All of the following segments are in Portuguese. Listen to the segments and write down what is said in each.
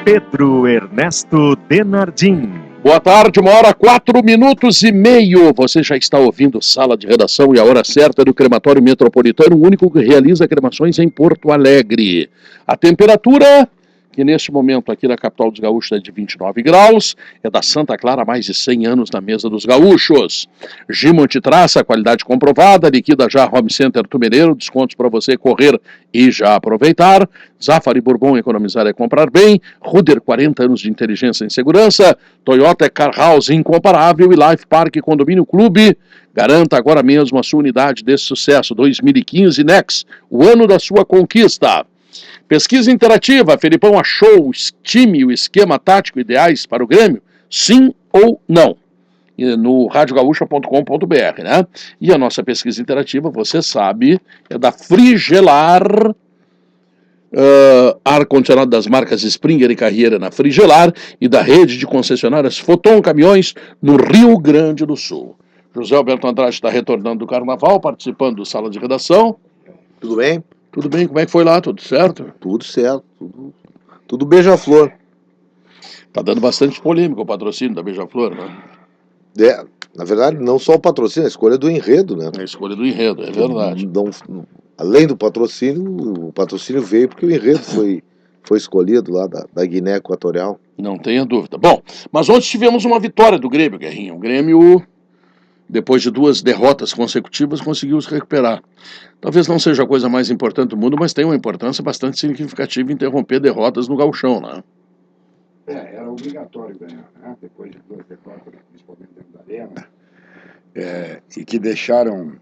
Pedro Ernesto Denardim. Boa tarde, 1h04 minutos e meio. Você já está ouvindo Sala de Redação e a hora certa do Crematório Metropolitano, o único que realiza cremações em Porto Alegre. A temperatura, que neste momento aqui na capital dos gaúchos é de 29 graus, é da Santa Clara há mais de 100 anos na mesa dos gaúchos. Gimonte Traça, qualidade comprovada, liquida já Home Center Tumereiro, descontos para você correr e já aproveitar. Zafari Bourbon, economizar é comprar bem. Ruder, 40 anos de inteligência em segurança. Toyota Car House, incomparável. E Life Park Condomínio Clube. Garanta agora mesmo a sua unidade desse sucesso. 2015 Nex, o ano da sua conquista. Pesquisa interativa, Felipão achou o time e o esquema tático ideais para o Grêmio? Sim ou não? No radiogaúcha.com.br, né? E a nossa pesquisa interativa, você sabe, é da Frigelar, ar-condicionado das marcas Springer e Carriera na Frigelar e da rede de concessionárias Foton Caminhões no Rio Grande do Sul. José Alberto Andrade está retornando do Carnaval, participando do Sala de Redação. Tudo bem? Tudo bem, como é que foi lá? Tudo certo? Tudo certo, tudo beija-flor. Tá dando bastante polêmica o patrocínio da Beija-Flor, né? Na verdade, não só o patrocínio, a escolha do enredo, né? A escolha do enredo, é verdade. Além do patrocínio, o patrocínio veio porque o enredo foi escolhido lá da Guiné Equatorial. Não tenha dúvida. Bom, mas ontem tivemos uma vitória do Grêmio, Guerrinho. O Grêmio, depois de 2 derrotas consecutivas, conseguiu se recuperar. Talvez não seja a coisa mais importante do mundo, mas tem uma importância bastante significativa interromper derrotas no gauchão, né? Era obrigatório ganhar, né? Depois de 2 derrotas, principalmente dentro da arena, e que deixaram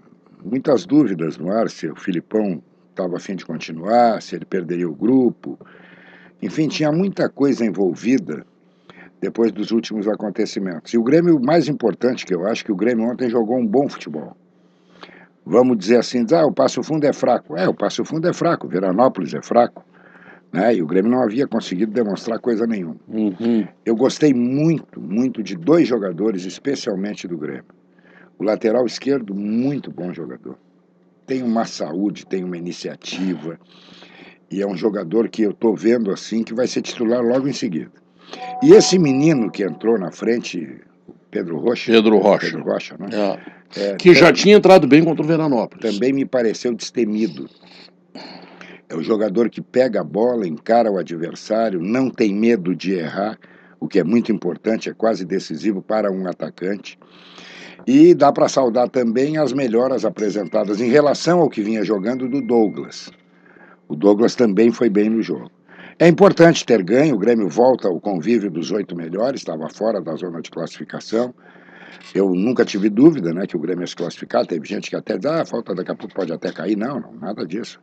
muitas dúvidas no ar se o Filipão estava a fim de continuar, se ele perderia o grupo. Enfim, tinha muita coisa envolvida depois dos últimos acontecimentos. E o Grêmio, o mais importante que eu acho, que o Grêmio ontem jogou um bom futebol. Vamos dizer assim, o Passo Fundo é fraco. O Passo Fundo é fraco, Veranópolis é fraco. Né? E o Grêmio não havia conseguido demonstrar coisa nenhuma. Eu gostei muito, muito de 2 jogadores, especialmente do Grêmio. O lateral esquerdo, muito bom jogador. Tem uma saúde, tem uma iniciativa, e é um jogador que eu estou vendo assim que vai ser titular logo em seguida. E esse menino que entrou na frente, Pedro Rocha, né? Que já tinha entrado bem contra o Veranópolis. Também me pareceu destemido. É o jogador que pega a bola, encara o adversário, não tem medo de errar, o que é muito importante, é quase decisivo para um atacante. E dá para saudar também as melhoras apresentadas em relação ao que vinha jogando do Douglas. O Douglas também foi bem no jogo. É importante ter ganho, o Grêmio volta ao convívio dos 8 melhores, estava fora da zona de classificação. Eu nunca tive dúvida, né, que o Grêmio ia se classificar, teve gente que até diz, falta daqui a pouco pode até cair. Não, nada disso.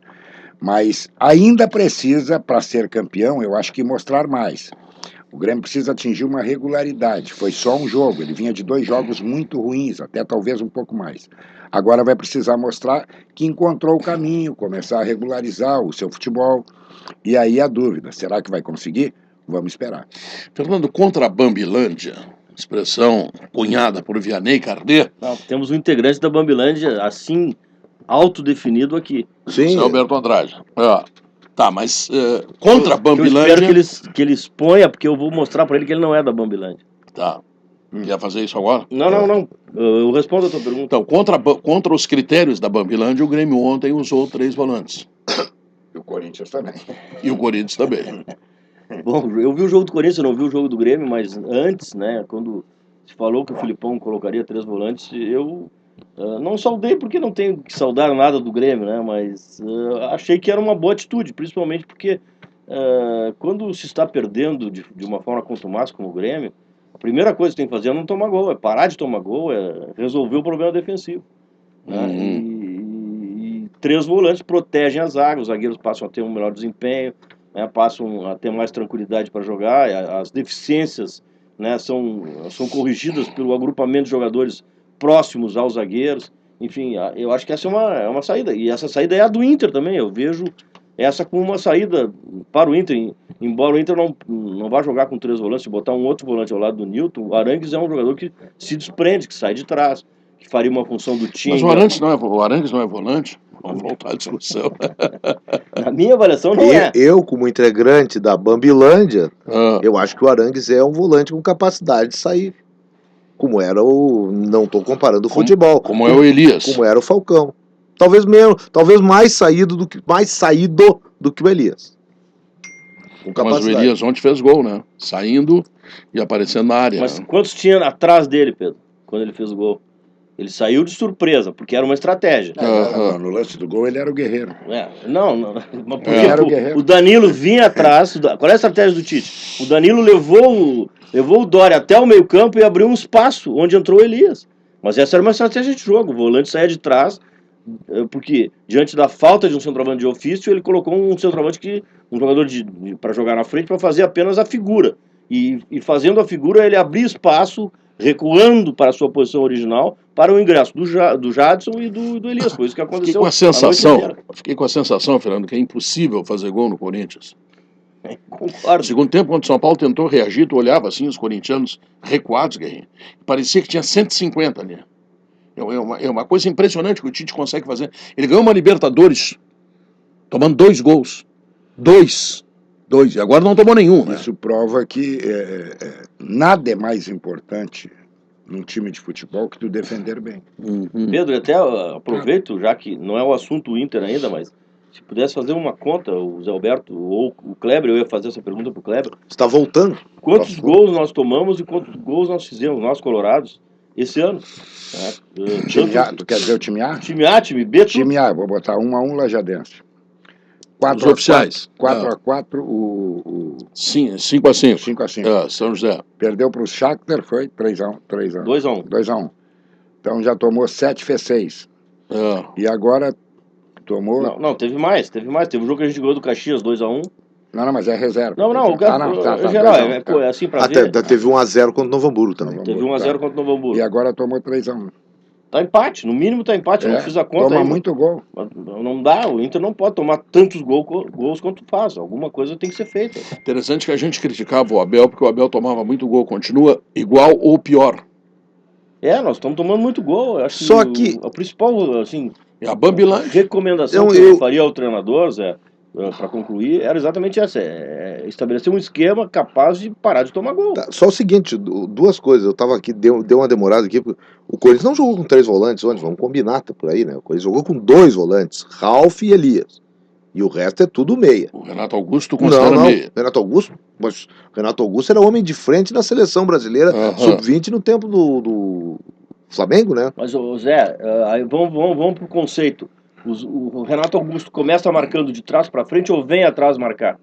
Mas ainda precisa, para ser campeão, eu acho que mostrar mais. O Grêmio precisa atingir uma regularidade. Foi só um jogo, ele vinha de 2 jogos muito ruins, até talvez um pouco mais. Agora vai precisar mostrar que encontrou o caminho, começar a regularizar o seu futebol. E aí a dúvida, será que vai conseguir? Vamos esperar. Fernando, contra a Bambilândia, expressão cunhada por Vianney Cardet. Temos um integrante da Bambilândia, assim, autodefinido aqui. Sim. Alberto Andrade. Tá, mas contra a Bambilândia... Eu espero que ele exponha, porque eu vou mostrar pra ele que ele não é da Bambilândia. Tá. Quer fazer isso agora? Não. Eu respondo a tua pergunta. Então, contra os critérios da Bambilândia, o Grêmio ontem usou 3 volantes. E o Corinthians também. Bom, eu vi o jogo do Corinthians, eu não vi o jogo do Grêmio, mas antes, né, quando se falou que o Filipão colocaria 3 volantes, eu não saudei porque não tenho que saudar nada do Grêmio, né, mas achei que era uma boa atitude, principalmente porque quando se está perdendo de uma forma contumaz como o Grêmio, a primeira coisa que tem que fazer é não tomar gol, é parar de tomar gol, é resolver o problema defensivo. Né? E 3 volantes protegem a zaga, os zagueiros passam a ter um melhor desempenho, né, passam a ter mais tranquilidade para jogar, as deficiências, né, são corrigidas pelo agrupamento de jogadores próximos aos zagueiros. Enfim, eu acho que essa é uma saída, e essa saída é a do Inter também. Eu vejo essa como uma saída para o Inter, embora o Inter não vá jogar com 3 volantes, se botar um outro volante ao lado do Nilton. O Arangues é um jogador que se desprende, que sai de trás, que faria uma função do time. Mas o Arangues não é volante? Vamos voltar à discussão. Na minha avaliação, não é. Eu, como integrante da Bambilândia, Ah, eu acho que o Arangues é um volante com capacidade de sair. Como era o. Não estou comparando o futebol. como é o Elias. Como era o Falcão. Talvez menos, talvez mais saído do que o Elias. Com Mas o capacidade. Elias ontem fez gol, né? Saindo e aparecendo na área. Mas né? quantos tinha atrás dele, Pedro, quando ele fez o gol? Ele saiu de surpresa, porque era uma estratégia. No lance do gol ele era o guerreiro. Não, mas porque Era o Guerreiro. o Danilo vinha atrás. Qual é a estratégia do Tite? O Danilo levou o Dória até o meio-campo e abriu um espaço onde entrou o Elias. Mas essa era uma estratégia de jogo. O volante saía de trás, porque diante da falta de um centroavante de ofício, ele colocou um centroavante um jogador para jogar na frente para fazer apenas a figura. E fazendo a figura, ele abria espaço, recuando para a sua posição original, para o ingresso do Jadson e do Elias. Foi isso que aconteceu. Fiquei com a sensação, Fernando, que é impossível fazer gol no Corinthians. Concordo. No segundo tempo, quando o São Paulo tentou reagir, tu olhava assim, os corintianos recuados, Guerrinho. Parecia que tinha 150 ali. É uma coisa impressionante que o Tite consegue fazer. Ele ganhou uma Libertadores tomando 2 gols. 2. E agora não tomou nenhum, né? Isso prova que nada é mais importante num time de futebol que tu defender bem. Pedro, até aproveito, já que não é o assunto Inter ainda, mas se pudesse fazer uma conta, o Zé Alberto ou o Kleber, eu ia fazer essa pergunta pro Kleber. Está voltando. Quantos gols nós tomamos e quantos gols nós fizemos, nós colorados, esse ano? Time A, tu quer dizer o time A? Time A, time B, tudo. Time A, vou botar 1-1 Lajadense. Os oficiais. 4-4 o 5-5. 5-5. São José. Perdeu para o Shakhtar, foi 3-1. 2-1. 2-1. Então já tomou 7, fez 6. E agora tomou... Não, teve mais. Teve um jogo que a gente ganhou do Caxias, 2-1. Não, mas é reserva. Não, Tá, geral, 2-1, é assim pra ver. Teve 1-0 contra o Novo Hamburgo também. Teve 1-0 contra o Novo Hamburgo. E agora tomou 3-1. Tá empate, no mínimo tá empate, eu não fiz a conta toma ainda. muito gol. Não dá, o Inter não pode tomar tantos gols quanto faz. Alguma coisa tem que ser feita. Interessante que a gente criticava o Abel, porque o Abel tomava muito gol. Continua igual ou pior. Nós estamos tomando muito gol. Eu acho Só que a principal, assim, É a Bambilândia. recomendação que eu faria ao treinador, Zé, para concluir, era exatamente essa: estabelecer um esquema capaz de parar de tomar gol. Tá, só o seguinte, 2 coisas. Eu tava aqui, deu uma demorada aqui. O Corinthians não jogou com 3 volantes ontem, vamos combinar, tá por aí, né? O Corinthians jogou com 2 volantes, Ralf e Elias. E o resto é tudo meia. O Renato Augusto considera Não, meia. Renato Augusto, mas Renato Augusto era homem de frente na seleção brasileira, sub-20 no tempo do Flamengo, né? Mas, Zé, aí vamos pro conceito. O Renato Augusto começa marcando de trás para frente ou vem atrás marcar?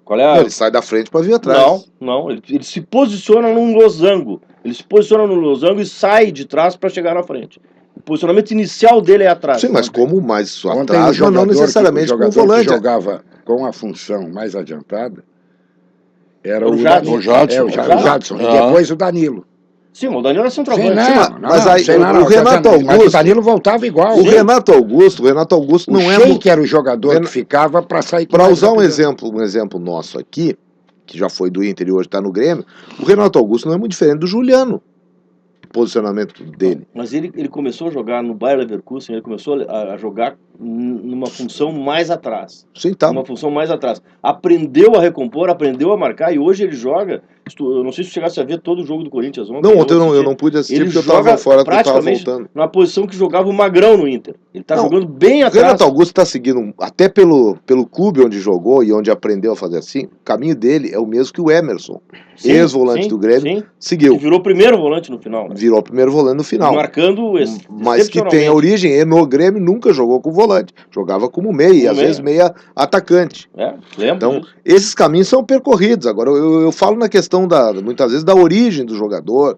Qual é a... Não, ele sai da frente para vir atrás. Não, ele se posiciona num losango. Ele se posiciona no losango e sai de trás para chegar na frente. O posicionamento inicial dele é atrás. Sim, mas como mais Ontem atrás, mas não necessariamente com o volante. Que jogava com a função mais adiantada era O Jadson. Jadson. O Jadson. E depois o Danilo. Sim, o Danilo é centroavante. O Renato Augusto... Mas o Danilo voltava igual. O Renato Augusto não é... O Sheik era o jogador que ficava para sair... Para usar um exemplo nosso aqui, que já foi do Inter e hoje está no Grêmio, o Renato Augusto não é muito diferente do Juliano. O posicionamento dele. Mas ele começou a jogar no Bayer Leverkusen, ele começou a jogar numa função mais atrás. Sim, tá. Uma função mais atrás. Aprendeu a recompor, aprendeu a marcar e hoje ele joga. Eu não sei se chegasse a ver todo o jogo do Corinthians ontem. Não, ontem eu não pude assistir porque eu estava fora, porque eu estava voltando. Na posição que jogava o Magrão no Inter. Ele está jogando bem atrás. O Renato Augusto está seguindo, até pelo clube onde jogou e onde aprendeu a fazer assim, o caminho dele é o mesmo que o Emerson, ex-volante do Grêmio, seguiu. Que virou primeiro volante no final. Né? Virou primeiro volante no final. Marcando mas que tem a origem, e no Grêmio nunca jogou com volante. Jogava como meia, e às vezes meia atacante. Lembro então, disso. esses caminhos são percorridos. Agora, eu falo na questão, muitas vezes, da origem do jogador,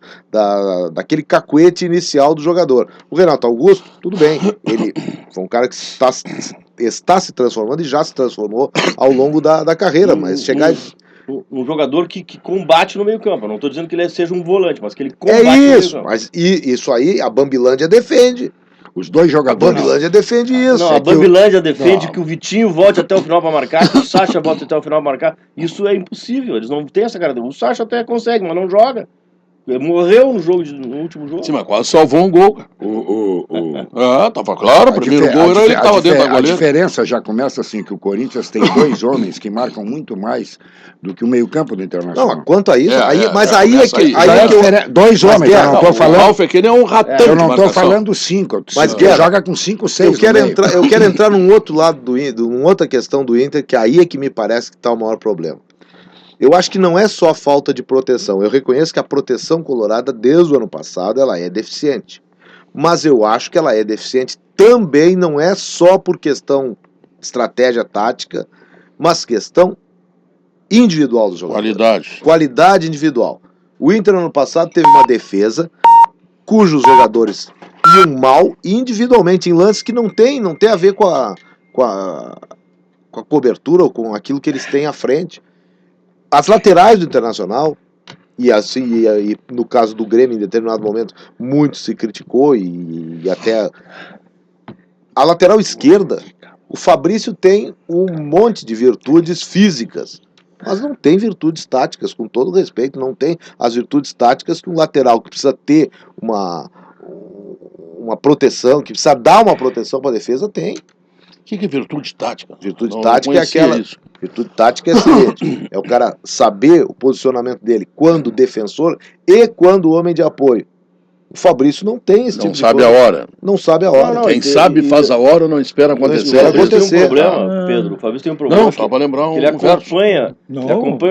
daquele cacuete inicial do jogador. O Renato Augusto, tudo bem, ele foi um cara que está se transformando e já se transformou ao longo da carreira, mas chegar... Um jogador que combate no meio campo. Não estou dizendo que ele seja um volante, mas que ele combate no meio campo. Mas isso aí, a Bambilândia defende. Os dois jogadores... A Bambilândia defende isso. Não, a Bambilândia defende que o Vitinho volte até o final para marcar, que o Sacha volte até o final para marcar. Isso é impossível, eles não têm essa característica. O Sacha até consegue, mas não joga. Morreu no último jogo. Sim, mas quase salvou um gol. Tava claro, o primeiro gol era ele que tava dentro da A goleira. diferença já começa assim, que o Corinthians tem 2 homens que marcam muito mais do que o meio-campo do Internacional. Não, quanto a isso, Dois homens, eu não tô falando. O Ralf aqui é um ratão Eu de não tô marcação. falando 5. Mas, Você Guerra, joga com 5, 6. eu quero entrar num outro lado do Inter, numa outra questão do Inter, que aí é que me parece que está o maior problema. Eu acho que não é só falta de proteção. Eu reconheço que a proteção colorada, desde o ano passado, ela é deficiente. Mas eu acho que ela é deficiente também, não é só por questão de estratégia tática, mas questão individual dos jogadores. Qualidade individual. O Inter, ano passado, teve uma defesa cujos jogadores iam mal individualmente, em lances que não tem a ver com a cobertura ou com aquilo que eles têm à frente. As laterais do Internacional, e no caso do Grêmio, em determinado momento, muito se criticou, e até a lateral esquerda, o Fabrício tem um monte de virtudes físicas, mas não tem virtudes táticas, com todo respeito, não tem as virtudes táticas que um lateral que precisa ter uma proteção, que precisa dar uma proteção para a defesa, tem. O que é virtude tática? Virtude tática é aquela. Virtude tática é a seguinte: é o cara saber o posicionamento dele quando defensor e quando homem de apoio. O Fabrício não tem esse tipo de coisa. Não sabe a hora. Não sabe a hora. Quem sabe faz a hora, não espera acontecer. O Fabrício tem um problema, Pedro. O Fabrício tem um problema. Não, só para lembrar ele acompanha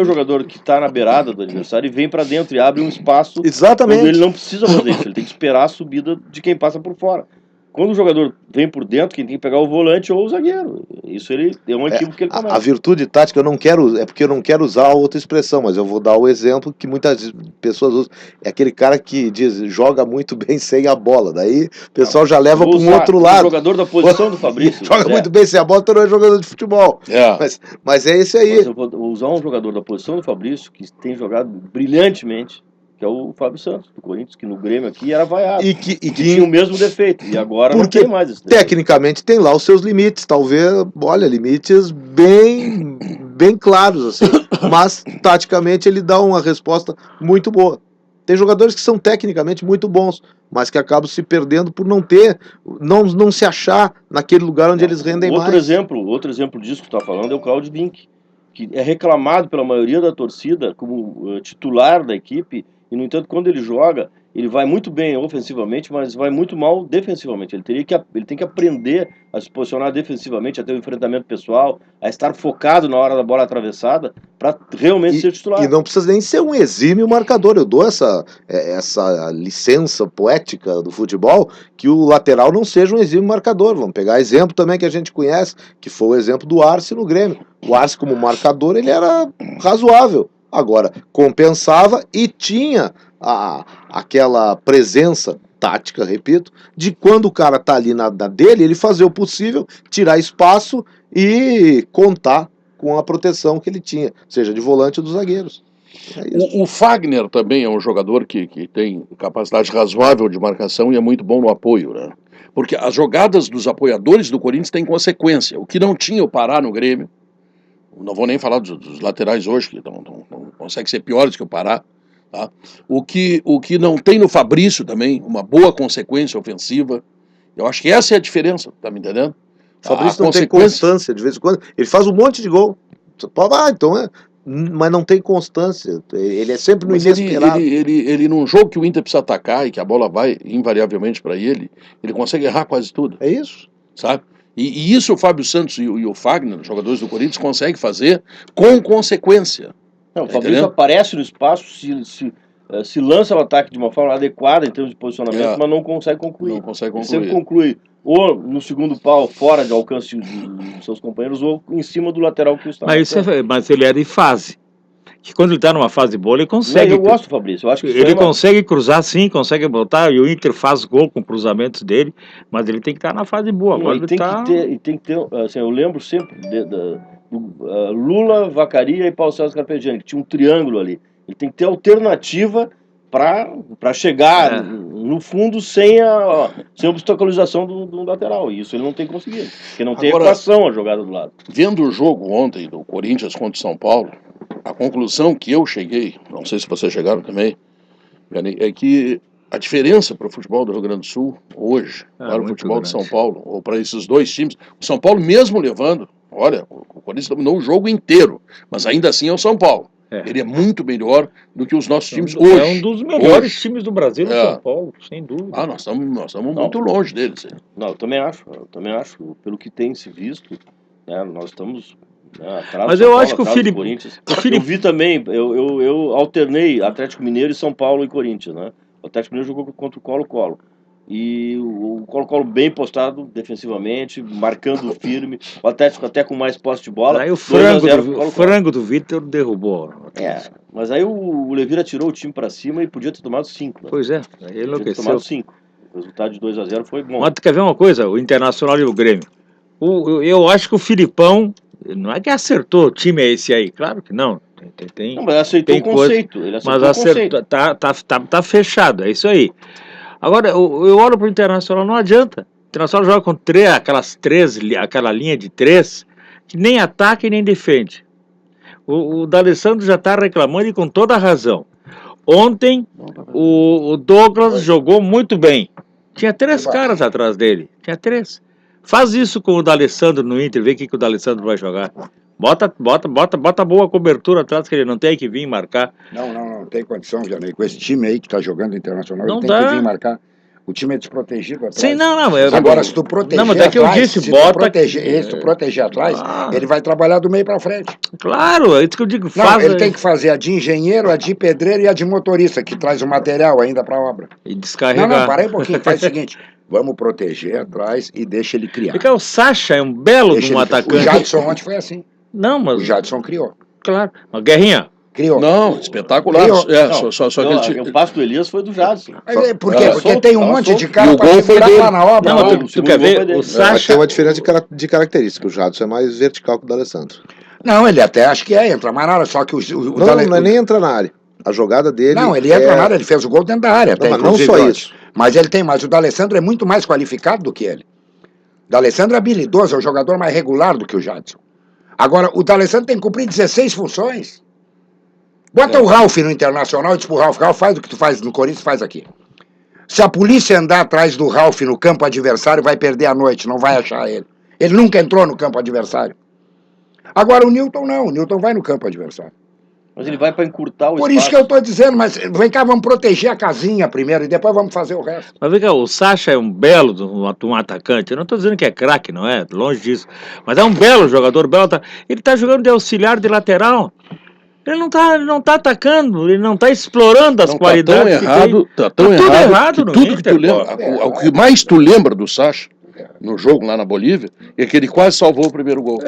o jogador que está na beirada do adversário e vem para dentro e abre um espaço. Exatamente. Onde ele não precisa fazer isso. Ele tem que esperar a subida de quem passa por fora. Quando o jogador vem por dentro, quem tem que pegar o volante ou o zagueiro. Isso ele é um equívoco que ele comete. A virtude tática é porque eu não quero usar outra expressão, mas eu vou dar o exemplo que muitas pessoas usam. É aquele cara que diz, joga muito bem sem a bola. Daí o pessoal já leva para um outro lado. O jogador da posição do Fabrício. Joga muito bem sem a bola, então não é jogador de futebol. Mas é esse aí. Mas eu vou usar um jogador da posição do Fabrício, que tem jogado brilhantemente, que é o Fábio Santos, do Corinthians, que no Grêmio aqui era vaiado. E que tinha o mesmo defeito. E agora não tem mais esse defeito. Tecnicamente tem lá os seus limites, talvez, limites bem claros, assim. Mas, taticamente, ele dá uma resposta muito boa. Tem jogadores que são tecnicamente muito bons, mas que acabam se perdendo por não se achar naquele lugar onde eles rendem mais. Outro exemplo disso que tu está falando é o Claudio Vinck, que é reclamado pela maioria da torcida como titular da equipe. E, no entanto, quando ele joga, ele vai muito bem ofensivamente, mas vai muito mal defensivamente. Ele tem que aprender a se posicionar defensivamente, a ter um enfrentamento pessoal, a estar focado na hora da bola atravessada, para realmente ser titular. E não precisa nem ser um exímio marcador. Eu dou essa licença poética do futebol, que o lateral não seja um exímio marcador. Vamos pegar exemplo também que a gente conhece, que foi o exemplo do Arce no Grêmio. O Arce, como marcador, ele era razoável. Agora, compensava e tinha aquela presença tática, repito, de quando o cara tá ali na dele, ele fazer o possível, tirar espaço e contar com a proteção que ele tinha, seja de volante ou dos zagueiros. O Fagner também é um jogador que tem capacidade razoável de marcação e é muito bom no apoio, né? Porque as jogadas dos apoiadores do Corinthians têm consequência. O que não tinha o Pará no Grêmio, não vou nem falar dos laterais hoje, que não consegue ser piores que o Pará. Tá? O que não tem no Fabrício também, uma boa consequência ofensiva. Eu acho que essa é a diferença, tá me entendendo? O Fabrício não tem constância, de vez em quando. Ele faz um monte de gol. Mas não tem constância. Ele é sempre no inesperado. Ele num jogo que o Inter precisa atacar e que a bola vai invariavelmente para ele consegue errar quase tudo. É isso. Sabe? E isso o Fábio Santos e o Fagner, jogadores do Corinthians, conseguem fazer com consequência. Não, o Fabrício aparece no espaço, se lança ao ataque de uma forma adequada em termos de posicionamento, mas não consegue concluir. Ele sempre conclui ou no segundo pau, fora de alcance dos seus companheiros, ou em cima do lateral que está. Mas ele é de fase. Que quando ele está numa fase boa, ele consegue. Eu gosto do Fabrício. Eu acho que ele consegue cruzar, sim, consegue botar, e o Inter faz gol com cruzamentos dele, mas ele tem que estar na fase boa. Agora tem que ter, assim, eu lembro sempre Lula, Vacaria e Paulo César Carpegiani, que tinha um triângulo ali. Ele tem que ter alternativa para chegar no fundo sem obstaculização do lateral. E isso ele não tem conseguido. Porque não tem equação a jogada do lado. Vendo o jogo ontem do Corinthians contra o São Paulo, a conclusão que eu cheguei, não sei se vocês chegaram também, É que a diferença para o futebol do Rio Grande do Sul hoje, para o muito futebol de grande. São Paulo, ou para esses dois times, o São Paulo mesmo levando, olha, o Corinthians dominou o jogo inteiro, mas ainda assim é o São Paulo. É. Ele é muito melhor do que os nossos times É hoje. um dos melhores Hoje. times do Brasil, no É. São Paulo, sem dúvida. Ah, nós estamos muito longe deles. Não, eu também acho. Pelo que tem se visto, né, nós estamos, né, atrás Mas do São eu Paulo, acho que o atrás do Filipe- Corinthians. o Filipe- Eu vi também, eu alternei Atlético Mineiro e São Paulo e Corinthians, né? O Atlético Mineiro jogou contra o Colo-Colo. E o Colo-Colo bem postado defensivamente, marcando firme. O Atlético até com mais posse de bola. Aí o 2 a 0 pro frango Colo-Colo. frango do Vitor derrubou. Mas aí o Levira tirou o time pra cima e podia ter tomado 5. Né? Pois é, aí Podia ter enlouqueceu. tomado 5. O resultado de 2 a 0 foi bom. Mas tu quer ver uma coisa? O Internacional e o Grêmio. Eu acho que o Filipão, não é que acertou o time é esse aí, claro que não. Tem Não, mas ele aceitou tem o conceito. Ele aceitou mas o conceito. acertou, tá fechado, é isso aí. Agora, eu olho pro Internacional, não adianta. O Internacional joga com aquela linha de 3, que nem ataca e nem defende. O D'Alessandro já está reclamando e com toda a razão. Ontem, o Douglas jogou muito bem. Tinha 3 caras atrás dele. Tinha 3. Faz isso com o D'Alessandro no Inter, vê o que o D'Alessandro vai jogar. Bota boa cobertura atrás, que ele não tem que vir marcar. Não tem condição, Janei. Com esse time aí que tá jogando internacional, Não ele tem dá. que vir marcar. O time é desprotegido atrás. Sim, não. Agora, se tu proteger Não, mas é que eu atrás, disse, se bota. tu proteger atrás, Ah. ele vai trabalhar do meio pra frente. Claro, é isso que eu digo. Não, ele tem que fazer a de engenheiro, a de pedreiro e a de motorista, que traz o material ainda pra obra. E descarregar. Não, para aí um pouquinho. Faz o seguinte, vamos proteger atrás e deixa ele criar. Porque o Sacha é um belo Deixa de um ele- atacante. O Jadson ontem foi assim. Não, mas. O Jadson criou. Claro. Mas Guerrinha, Criou. Não, espetacular. Criou. É, Não, só que ele o passo do Elias foi do Jadson. Por quê? Porque solto, tem um tava monte solto. de E cara o pra gol se foi virar dele. lá na obra. não, Não, mas o tu segundo quer gol ver? foi dele. O Mas Sacha. tem uma diferença de característica. O Jadson é mais vertical que o D'Alessandro. Não, ele até acho que entra, mas nada, só que o Não é nem entrar na área. A jogada dele. Não, ele entra na área, ele fez o gol dentro da área, até, Não, mas não inclusive, só eu isso. acho. Mas o D'Alessandro é muito mais qualificado do que ele. O D'Alessandro é habilidoso, é um jogador mais regular do que o Jadson. Agora, o D'Alessandro tem que cumprir 16 funções. Bota o Ralf no Internacional e diz pro Ralf, faz o que tu faz no Corinthians, faz aqui. Se a polícia andar atrás do Ralf no campo adversário, vai perder a noite, não vai achar ele. Ele nunca entrou no campo adversário. Agora o Newton não, o Newton vai no campo adversário. Mas ele vai para encurtar o Por espaço. isso que eu estou dizendo, mas vem cá, vamos proteger a casinha primeiro e depois vamos fazer o resto. Mas vem cá, o Sacha é um belo de um atacante. Eu não estou dizendo que é craque, não é? Longe disso. Mas é um belo jogador, ele está jogando de auxiliar de lateral. Ele não tá atacando, ele não está explorando as Não, qualidades tá tão que errado, tem. tá tão Tá tudo errado, errado que no tudo que Inter, tu lembra, pô. o que mais tu lembra do Sacha no jogo lá na Bolívia é que ele quase salvou o primeiro gol.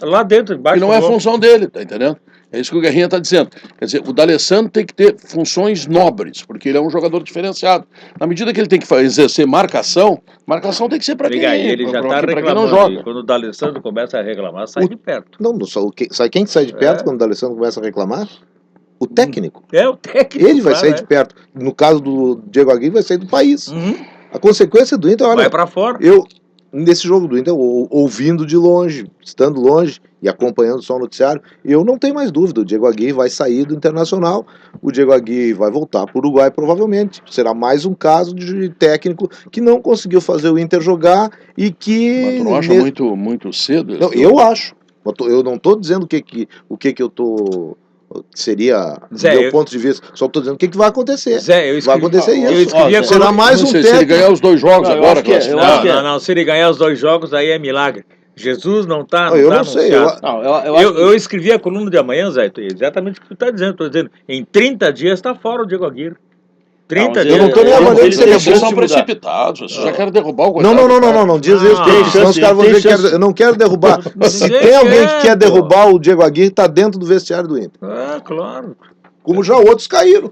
Lá dentro, Que embaixo não do é a gol. função dele, tá entendendo? É isso que o Guerrinha tá dizendo. Quer dizer, o D'Alessandro tem que ter funções nobres, porque ele é um jogador diferenciado. Na medida que ele tem que exercer marcação tem que ser para quem, Ele já está pra quem não reclamando. joga. E quando o D'Alessandro começa a reclamar, sai de perto. Não só sabe quem sai de perto quando o D'Alessandro começa a reclamar? O técnico. É o técnico. Ele vai claro, sair de perto. No caso do Diego Aguirre, vai sair do país. Uhum. A consequência do Inter, olha, Vai para fora. nesse jogo do Inter, ouvindo de longe, estando longe e acompanhando só o noticiário, eu não tenho mais dúvida, o Diego Aguirre vai sair do Internacional, o Diego Aguirre vai voltar para o Uruguai provavelmente, será mais um caso de técnico que não conseguiu fazer o Inter jogar e que... Mas tu não acha muito cedo? Não, eu acho, eu não estou dizendo o que eu tô... seria Zé, meu ponto de vista, só estou dizendo o que vai acontecer. Zé, Vai acontecer eu isso. escrevia Será mais um Se ele técnico. ganhar os 2 jogos Não, eu agora, acho que é, classificado. eu acho que é. Não, se ele ganhar os 2 jogos, aí é milagre. Jesus não tá, Eu tá não sei, anunciado. Não, eu acho que... Eu escrevi a coluna de amanhã, Zé, exatamente o que tu está dizendo. Estou dizendo, em 30 dias está fora o Diego Aguirre. 30 mas dias. eu não tô nem avaliando ele se tem ele é Vocês chance são de mudar. precipitados, vocês já querem derrubar o coitado. Não diz isso, Não, porque tem senão os chance, caras vão tem dizer que chance. eu não quero derrubar. Se Ninguém tem alguém quer, que quer pô. derrubar o Diego Aguirre, tá dentro do vestiário do Inter. Claro. Como já outros caíram.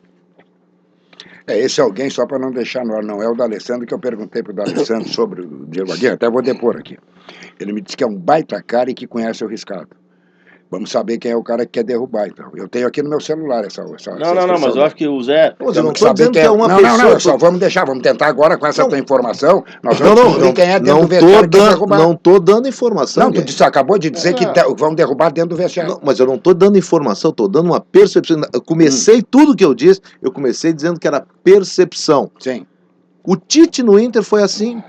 Esse alguém, só para não deixar no ar, não é o D'Alessandro, que eu perguntei pro D'Alessandro sobre o Diego Aguirre, até vou depor aqui. Ele me disse que é um baita cara e que conhece o riscado. Vamos saber quem é o cara que quer derrubar, então. Eu tenho aqui no meu celular essa Não, inscrição. mas eu acho que o Zé. Mas eu não Temos tô dizendo que é uma pessoa. Não, só vamos deixar, vamos tentar agora com essa tua informação. Nós vamos descobrir quem é dentro não do vestiário que quer tô derrubar. não tô dando informação. Não, tu disse, acabou de dizer que vão derrubar dentro do vestiário. Não, mas eu não tô dando informação, tô dando uma percepção. Eu comecei tudo que eu disse, eu comecei dizendo que era percepção. Sim. O Tite no Inter foi assim.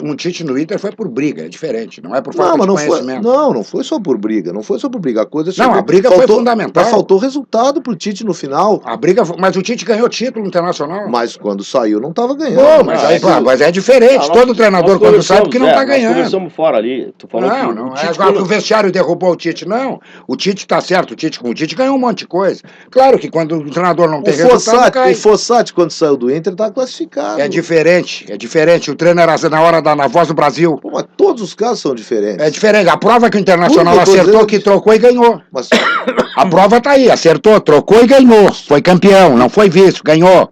Um Tite no Inter foi por briga, é diferente, não é por falta Não, de mas conhecimento. não foi só por briga, não foi só por briga. A coisa Não, a briga foi fundamental. Mas faltou resultado pro Tite no final. A briga, mas o Tite ganhou título internacional. Mas quando saiu não tava ganhando. Pô, mas é diferente. Todo treinador quando sai porque não tá ganhando. Nós conversamos fora ali. Tu falou que Não o Tite agora que o vestiário derrubou o Tite, não. O Tite tá certo, o Tite ganhou um monte de coisa. Claro que quando o treinador não tem resultado, cai. O Fossati, quando saiu do Inter, tá classificado. É diferente. O treino era na Voz do Brasil. Pô, mas todos os casos são diferentes. É diferente. A prova é que o Internacional Tudo que eu tô acertou, dizendo- que trocou e ganhou. Mas A prova tá aí, acertou, trocou e ganhou. Foi campeão, não foi vice, ganhou.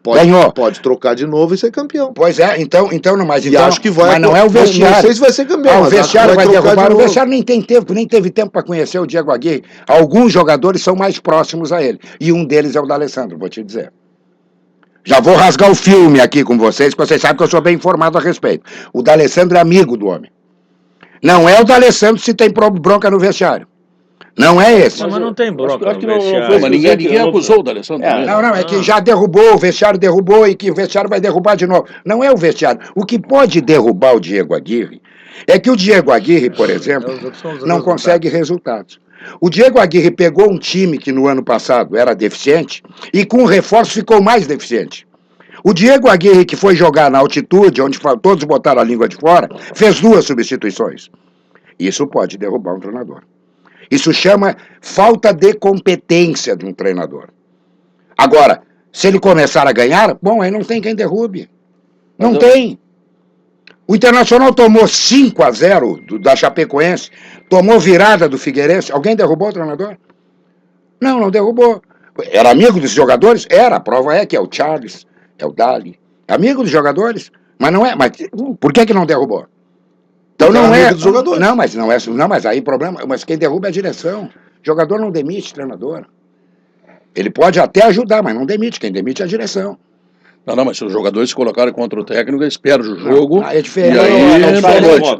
Ganhou. pode trocar de novo e ser campeão. Pois é, então não, mas E então, acho que vai. mas não é o vestiário. Não sei se vai ser campeão. O mas acho que vestiário vai trocar derrubar. de O novo. vestiário nem teve tempo para conhecer o Diego Aguirre. Alguns jogadores são mais próximos a ele. E um deles é o D'Alessandro, vou te dizer. Já vou rasgar o filme aqui com vocês, porque vocês sabem que eu sou bem informado a respeito. O D'Alessandro é amigo do homem. Não é o D'Alessandro se tem bronca no vestiário. Não é esse. Mas não tem bronca. acho que não vestiário. foi Mas ninguém acusou o D'Alessandro. É, Não, é que já derrubou, o vestiário derrubou e que o vestiário vai derrubar de novo. Não é o vestiário. O que pode derrubar o Diego Aguirre é que o Diego Aguirre, por exemplo, não consegue resultados. O Diego Aguirre pegou um time que no ano passado era deficiente e com o reforço ficou mais deficiente. O Diego Aguirre, que foi jogar na altitude, onde todos botaram a língua de fora, fez 2 substituições. Isso pode derrubar um treinador. Isso chama falta de competência de um treinador. Agora, se ele começar a ganhar, bom, aí não tem quem derrube. Não tem. O Internacional tomou 5-0 da Chapecoense, tomou virada do Figueirense. Alguém derrubou o treinador? Não derrubou. Era amigo dos jogadores? Era. A prova é que é o Charles, é o Dali. Amigo dos jogadores? Mas não é. Mas por que não derrubou? Então Porque não era é. amigo dos jogadores. Não, mas aí problema. Mas quem derruba é a direção. Jogador não demite treinador. Ele pode até ajudar, mas não demite. Quem demite é a direção. Não, mas se os jogadores se colocarem contra o técnico, eles perdem o jogo. É diferente. E aí,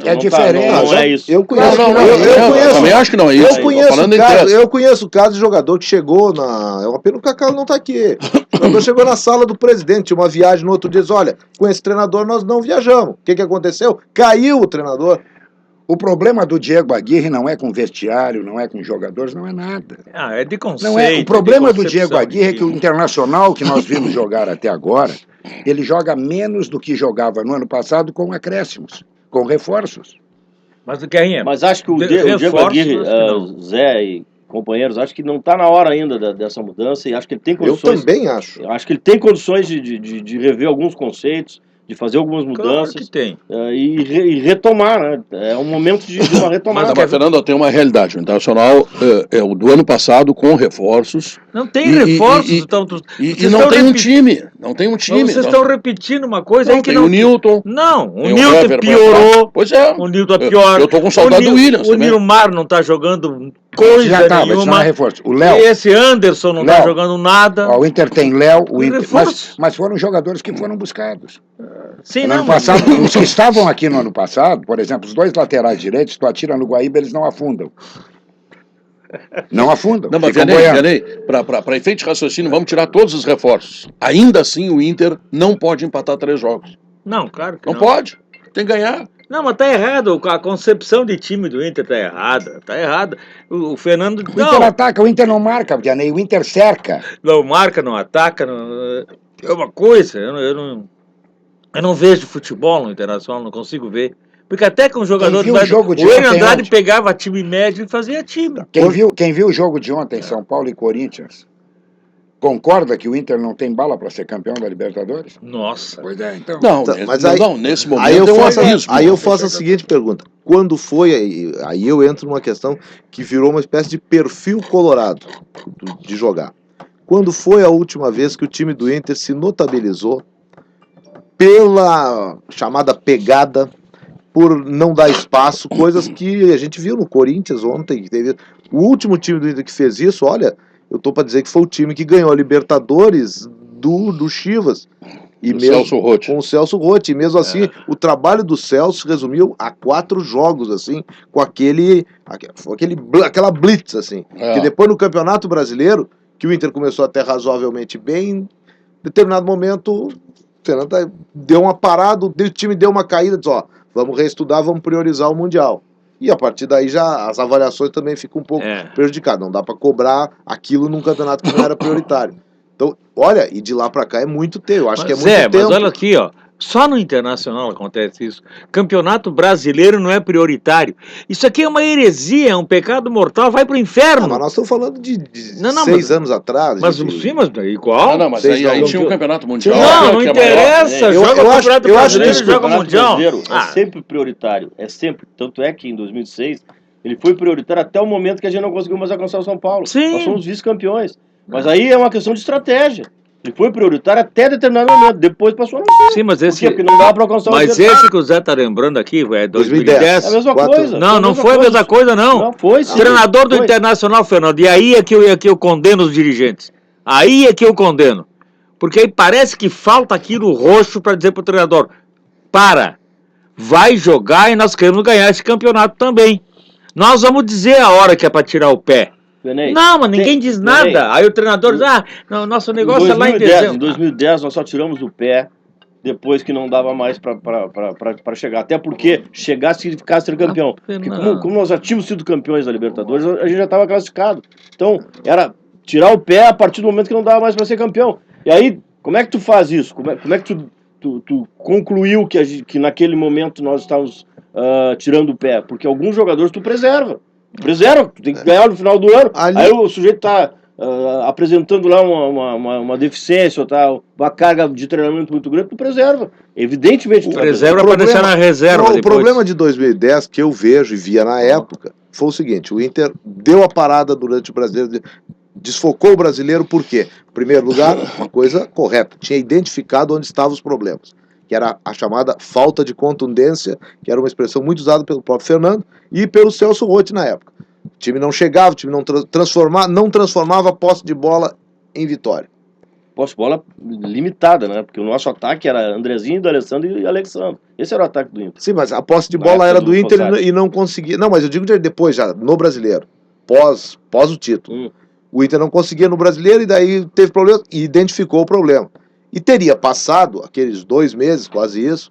É diferente. Não é isso. Eu conheço. Eu também acho que não é isso. Eu conheço o caso de jogador que chegou na. É uma pena que o Cacau não tá aqui. O jogador chegou na sala do presidente, tinha uma viagem no outro dia, diz: olha, com esse treinador nós não viajamos. O que aconteceu? Caiu o treinador. O problema do Diego Aguirre não é com vestiário, não é com jogadores, não é nada. É de conceito. Não é. O problema do Diego concepção Aguirre é de que o Internacional, que nós vimos jogar até agora, ele joga menos do que jogava no ano passado com acréscimos, com reforços. Mas o Guerrinha, Mas acho que o Diego Aguirre, Zé e companheiros, acho que não está na hora ainda dessa mudança e acho que ele tem Eu condições. também acho. Eu acho que ele tem condições de rever alguns conceitos, de fazer algumas claro mudanças que tem. e retomar, né? É um momento de uma retomada. Mas, Fernando, tem uma realidade. O Internacional é o do ano passado com reforços. Não tem E- reforços. e- então, E vocês não estão tem um repetindo- time. Não tem um time. Vocês estão repetindo uma coisa aí que tem não. o Newton. Não, o tem Newton Hever pra piorou. entrar. Pois é. O Newton é pior. Eu tô com saudade do Williams O também. Nilmar não tá jogando coisa Já tá, mas não é nenhuma. reforço. O E Léo, esse Anderson não tá Léo. jogando nada. ó, o Inter tem Léo, o E Inter, reforço. mas foram jogadores que foram buscados. Sim, No não, ano mas- passado, os que estavam aqui no ano passado, por exemplo, os 2 laterais direitos, tu atira no Guaíba, eles não afundam. Não afundam. Não, mas ficam Vianney, boiando. para efeito de raciocínio, vamos tirar todos os reforços. Ainda assim, o Inter não pode empatar 3 jogos. Não, claro que Não não. pode. Tem que ganhar. Não, mas tá errado. A concepção de time do Inter tá errada. Tá errada. O Fernando. O Inter ataca, o Inter não marca, Vianney, o Inter cerca. Não marca, não ataca. É uma coisa. Eu não vejo futebol no Internacional, não consigo ver. Porque até com os jogadores. viu o jogo de o Enio ontem, Andrade ontem? pegava time médio e fazia time. Quem viu o jogo de ontem, São Paulo e Corinthians, concorda que o Inter não tem bala para ser campeão da Libertadores? Nossa. Pois é, então. Não, Tá, nesse, mas aí- não, nesse momento Aí eu é um faço, abismo. aí eu faço a seguinte pergunta: quando foi, aí eu entro numa questão que virou uma espécie de perfil colorado de jogar. Quando foi a última vez que o time do Inter se notabilizou pela chamada pegada, por não dar espaço, coisas que a gente viu no Corinthians ontem, que teve O último time do Inter que fez isso, olha, eu tô para dizer que foi o time que ganhou a Libertadores do Chivas. E O mesmo Celso Roth. com o Celso Roth. E mesmo assim, o trabalho do Celso se resumiu a 4 jogos, assim, com aquela blitz, assim. Porque depois no Campeonato Brasileiro, que o Inter começou até razoavelmente bem, em determinado momento, o Fernando deu uma parada, o time deu uma caída, disse, ó, vamos reestudar, vamos priorizar o Mundial. E a partir daí já as avaliações também ficam um pouco prejudicadas. Não dá para cobrar aquilo num campeonato que não era prioritário. Então, olha, e de lá para cá é muito tempo. Eu acho que é muito tempo. Mas olha aqui, ó. Só no Internacional acontece isso. Campeonato brasileiro não é prioritário. Isso aqui é uma heresia, é um pecado mortal, vai pro inferno. Mas nós estamos falando de 6 anos atrás. Mas sim, mas igual. Não, mas aí tinha um campeonato mundial. Não interessa. Joga o campeonato brasileiro, joga o mundial. É sempre prioritário. É sempre. Tanto é que em 2006 ele foi prioritário até o momento que a gente não conseguiu mais alcançar o São Paulo. Sim. Nós somos vice-campeões. Mas aí é uma questão de estratégia. Ele foi prioritário até determinado momento, depois passou a não ser. Sim, mas esse... Por quê? Porque não dá para alcançar o Mas esse que o Zé tá lembrando aqui, é 2010. É a mesma coisa. Não foi a mesma coisa, não. Não foi, sim. Treinador do Internacional, Fernando, e aí é que eu condeno os dirigentes. Aí é que eu condeno. Porque aí parece que falta aquilo roxo para dizer pro treinador, vai jogar e nós queremos ganhar esse campeonato também. Nós vamos dizer a hora que é para tirar o pé. Não, mas ninguém diz nada. Aí o treinador diz, nosso negócio é lá em dezembro. Em 2010 nós só tiramos o pé depois que não dava mais para chegar. Até porque chegar significasse ser campeão. Porque como nós já tínhamos sido campeões da Libertadores, a gente já estava classificado. Então, era tirar o pé a partir do momento que não dava mais para ser campeão. E aí, como é que tu faz isso? Como é que tu concluiu que naquele momento nós estávamos tirando o pé? Porque alguns jogadores tu preserva, tu tem que ganhar no final do ano. Aí o sujeito tá apresentando lá uma deficiência ou tal, uma carga de treinamento muito grande, tu preserva. Evidentemente, tu preserva para deixar na reserva. O problema de 2010 que eu vejo e via na época foi o seguinte: o Inter deu a parada durante o Brasileiro, desfocou o Brasileiro, por quê? Em primeiro lugar, uma coisa correta, tinha identificado onde estavam os problemas, que era a chamada falta de contundência, que era uma expressão muito usada pelo próprio Fernando e pelo Celso Roth na época. O time não chegava, o time não transformava a posse de bola em vitória. Posse de bola limitada, né? Porque o nosso ataque era Andrezinho, D'Alessandro e Alexandre. Esse era o ataque do Inter. Sim, mas a posse de bola era do Inter e não conseguia. Não, mas eu digo depois, já no Brasileiro, pós o título. O Inter não conseguia no Brasileiro e daí teve problema e identificou o problema. E teria passado aqueles 2 meses, quase isso,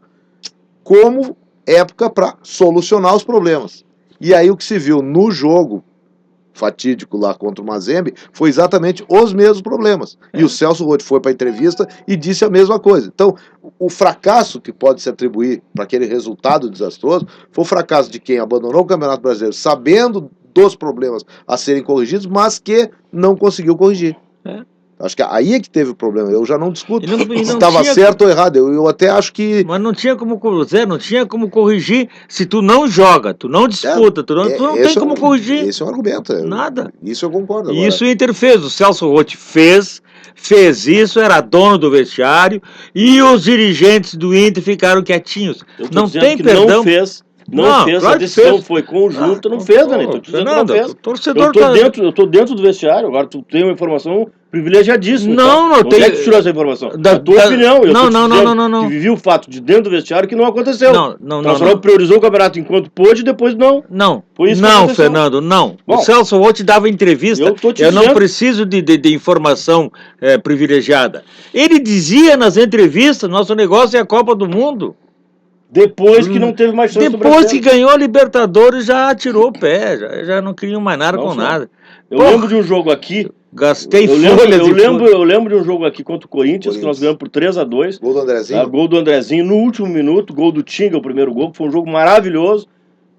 como época para solucionar os problemas. E aí o que se viu no jogo fatídico lá contra o Mazembe foi exatamente os mesmos problemas. E o Celso Roth foi para a entrevista e disse a mesma coisa. Então, o fracasso que pode se atribuir para aquele resultado desastroso foi o fracasso de quem abandonou o Campeonato Brasileiro sabendo dos problemas a serem corrigidos, mas que não conseguiu corrigir. Acho que aí é que teve o problema. Eu já não discuto se estava certo ou errado. Eu até acho que... Mas não tinha como corrigir se tu não joga, tu não disputa, tu não tem como corrigir. Esse é um argumento. Nada. Isso eu concordo. Agora. Isso o Inter fez. O Celso Roth fez isso, era dono do vestiário e os dirigentes do Inter ficaram quietinhos. Não tem perdão. Não fez, claro, a decisão foi conjunta, não fez, Danilo. Eu tô dentro do vestiário, agora tu tem uma informação privilegiadíssima. Não tem. Onde é que tu tirou essa informação? Da tua opinião. Não. Que vivi o fato de dentro do vestiário que não aconteceu. Não. Nacional priorizou o campeonato enquanto pôde e depois não. Foi isso não, Fernando, não. Bom, o Celso Roth dava entrevista. Eu não preciso de informação privilegiada. Ele dizia nas entrevistas: nosso negócio é a Copa do Mundo. Depois que não teve mais chance. Depois que ganhou a Libertadores, já tirou o pé, já não queriam mais nada com nada. Eu lembro de um jogo aqui. Gastei eu lembro de um jogo aqui contra o Corinthians, que nós ganhamos por 3-2. Gol do Andrezinho. Gol do Andrezinho no último minuto, gol do Tinga, o primeiro gol, que foi um jogo maravilhoso.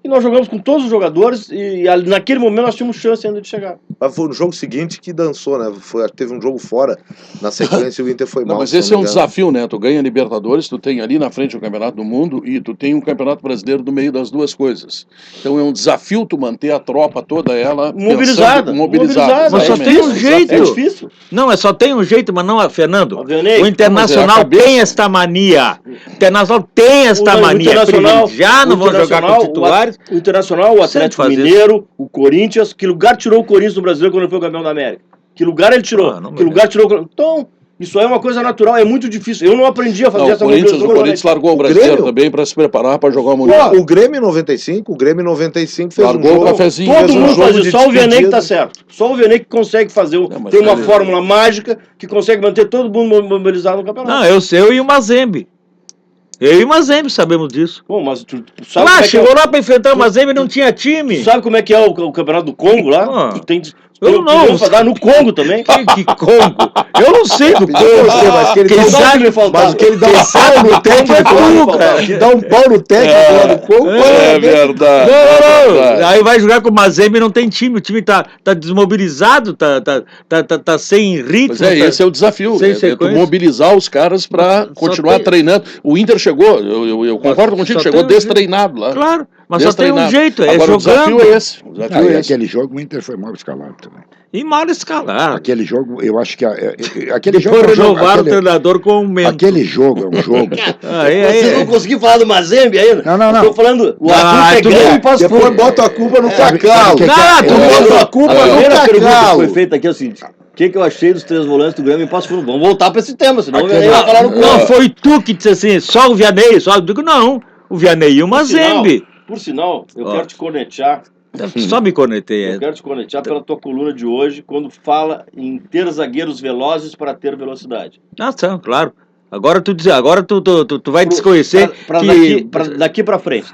E nós jogamos com todos os jogadores e naquele momento nós tínhamos chance ainda de chegar. Mas foi no jogo seguinte que dançou, né? Teve um jogo fora na sequência e o Inter foi mal. Não, mas se esse é não um me engano. desafio, né? Tu ganha Libertadores, tu tem ali na frente o Campeonato do Mundo e tu tem um Campeonato Brasileiro no meio das duas coisas. Então é um desafio tu manter a tropa toda ela Mobilizada. mobilizada. Mas só tem um jeito. É difícil. Não, só tem um jeito, mas não, Fernando. Vanderlei, O Internacional mas é a cabeça. tem esta mania. O Internacional tem esta O mania. Internacional- Já não o vão jogar com Internacional, titulares. O Internacional, o Sempre Atlético faz isso. Mineiro, o Corinthians. Que lugar tirou o Corinthians do Brasileiro quando ele foi o campeão da América? Que lugar ele tirou? Ah, não Que me lugar tirou? Então, isso aí é uma coisa natural, é muito difícil. Eu não aprendi a fazer Não, essa o Corinthians mobilização. largou o O Brasileiro Grêmio? também para se preparar para jogar o Pô, Mundial. o Grêmio 95 fez Largou um o jogo. cafezinho, Todo fez um mundo jogo faz de isso, só o Vianney que tá despedida. certo. Só o Vianney que consegue fazer. mas Tem uma ele- fórmula mágica que consegue manter todo mundo mobilizado no campeonato. Não, eu e o Mazembe. Eu e o Mazembe sabemos disso. Bom, mas tu sabe Lá, como é que é chegou o- lá pra enfrentar o Mazembe e não tinha time. tu sabe como é que é o campeonato do Congo lá? Ah, Tu tem eu não opinião pra sei. dar no Congo também. Que Congo? Eu não sei do Eu sei, mas que ele Quem dá um- sabe me faltava. Mas que ele dá um pau no técnico é lá, tu, cara. que dá um pau no técnico lá do Congo. É verdade. Não. Aí vai jogar com o Mazembe e não tem time. O time tá desmobilizado, tá sem ritmo. Pois é, esse é o desafio. sem É tu sequência. mobilizar os caras para Só continuar tem- treinando. O Inter chegou, eu concordo contigo, só chegou tem um destreinado lá. Claro, mas só tem um Destreinado. jeito, é Agora, o desafio jogando é esse. O desafio Ah, é e esse. aquele jogo o Inter foi mal escalado também. e mal escalado. Aquele jogo, eu acho que aquele jogo Depois é um jogo- renovaram o aquele- treinador com o Mento. Aquele jogo é um jogo. Vocês não conseguiram falar do Mazembe ainda? Não. Tô falando, o Ah, assunto é tu Grêmio vê. e Passo Depois Fundo. bota a culpa no Sabe Cacau. que- Não, tu Bota a culpa A no primeira pergunta que Cacau. foi feita aqui é o seguinte: o que eu achei dos três volantes do Grêmio e Passo Fundo? Vamos voltar pra esse tema, senão o Vianney vai falar no Não, Congo. foi tu que disse assim, só o Vianney, só eu digo, não, o Vianney e o Mazembe. Por sinal, eu Ó. quero te cornetear. Só me conectei. Eu quero te cornetear pela tua coluna de hoje, quando fala em ter zagueiros velozes para ter velocidade. Ah, tá, claro. Agora tu vai Pro- desconhecer pra que... daqui pra frente,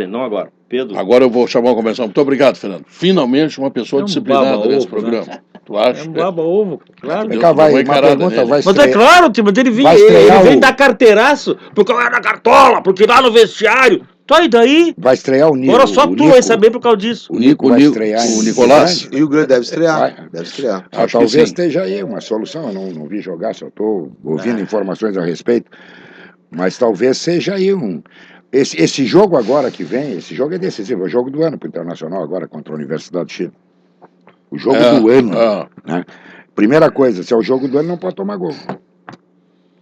não agora. Pedro. Agora eu vou chamar uma conversa. Muito obrigado, Fernando. Finalmente uma pessoa É um disciplinada baba-ovo, nesse né? programa. Tu acha? É um baba-ovo, claro. Deus, Cá, vai, deu uma uma encarada pergunta, nele. vai Mas é estrear- claro, mas ele vai estrear vem o- dar carteiraço, porque eu era cartola, porque lá no vestiário. Tá, e daí? Vai estrear o Nico. Agora só o tu Nico- vai saber por causa disso. O Nico vai estrear o em Nicolás. E o Grêmio deve estrear. Vai. Deve estrear. Ah, Acho que talvez sim. esteja aí uma solução. Eu não vi jogar, só estou ouvindo informações a respeito. Mas talvez seja aí um. Esse jogo agora que vem, esse jogo é decisivo, é o jogo do ano para o Internacional agora contra a Universidade do Chile. O jogo do ano. Né? Primeira coisa, se é o jogo do ano, não pode tomar gol.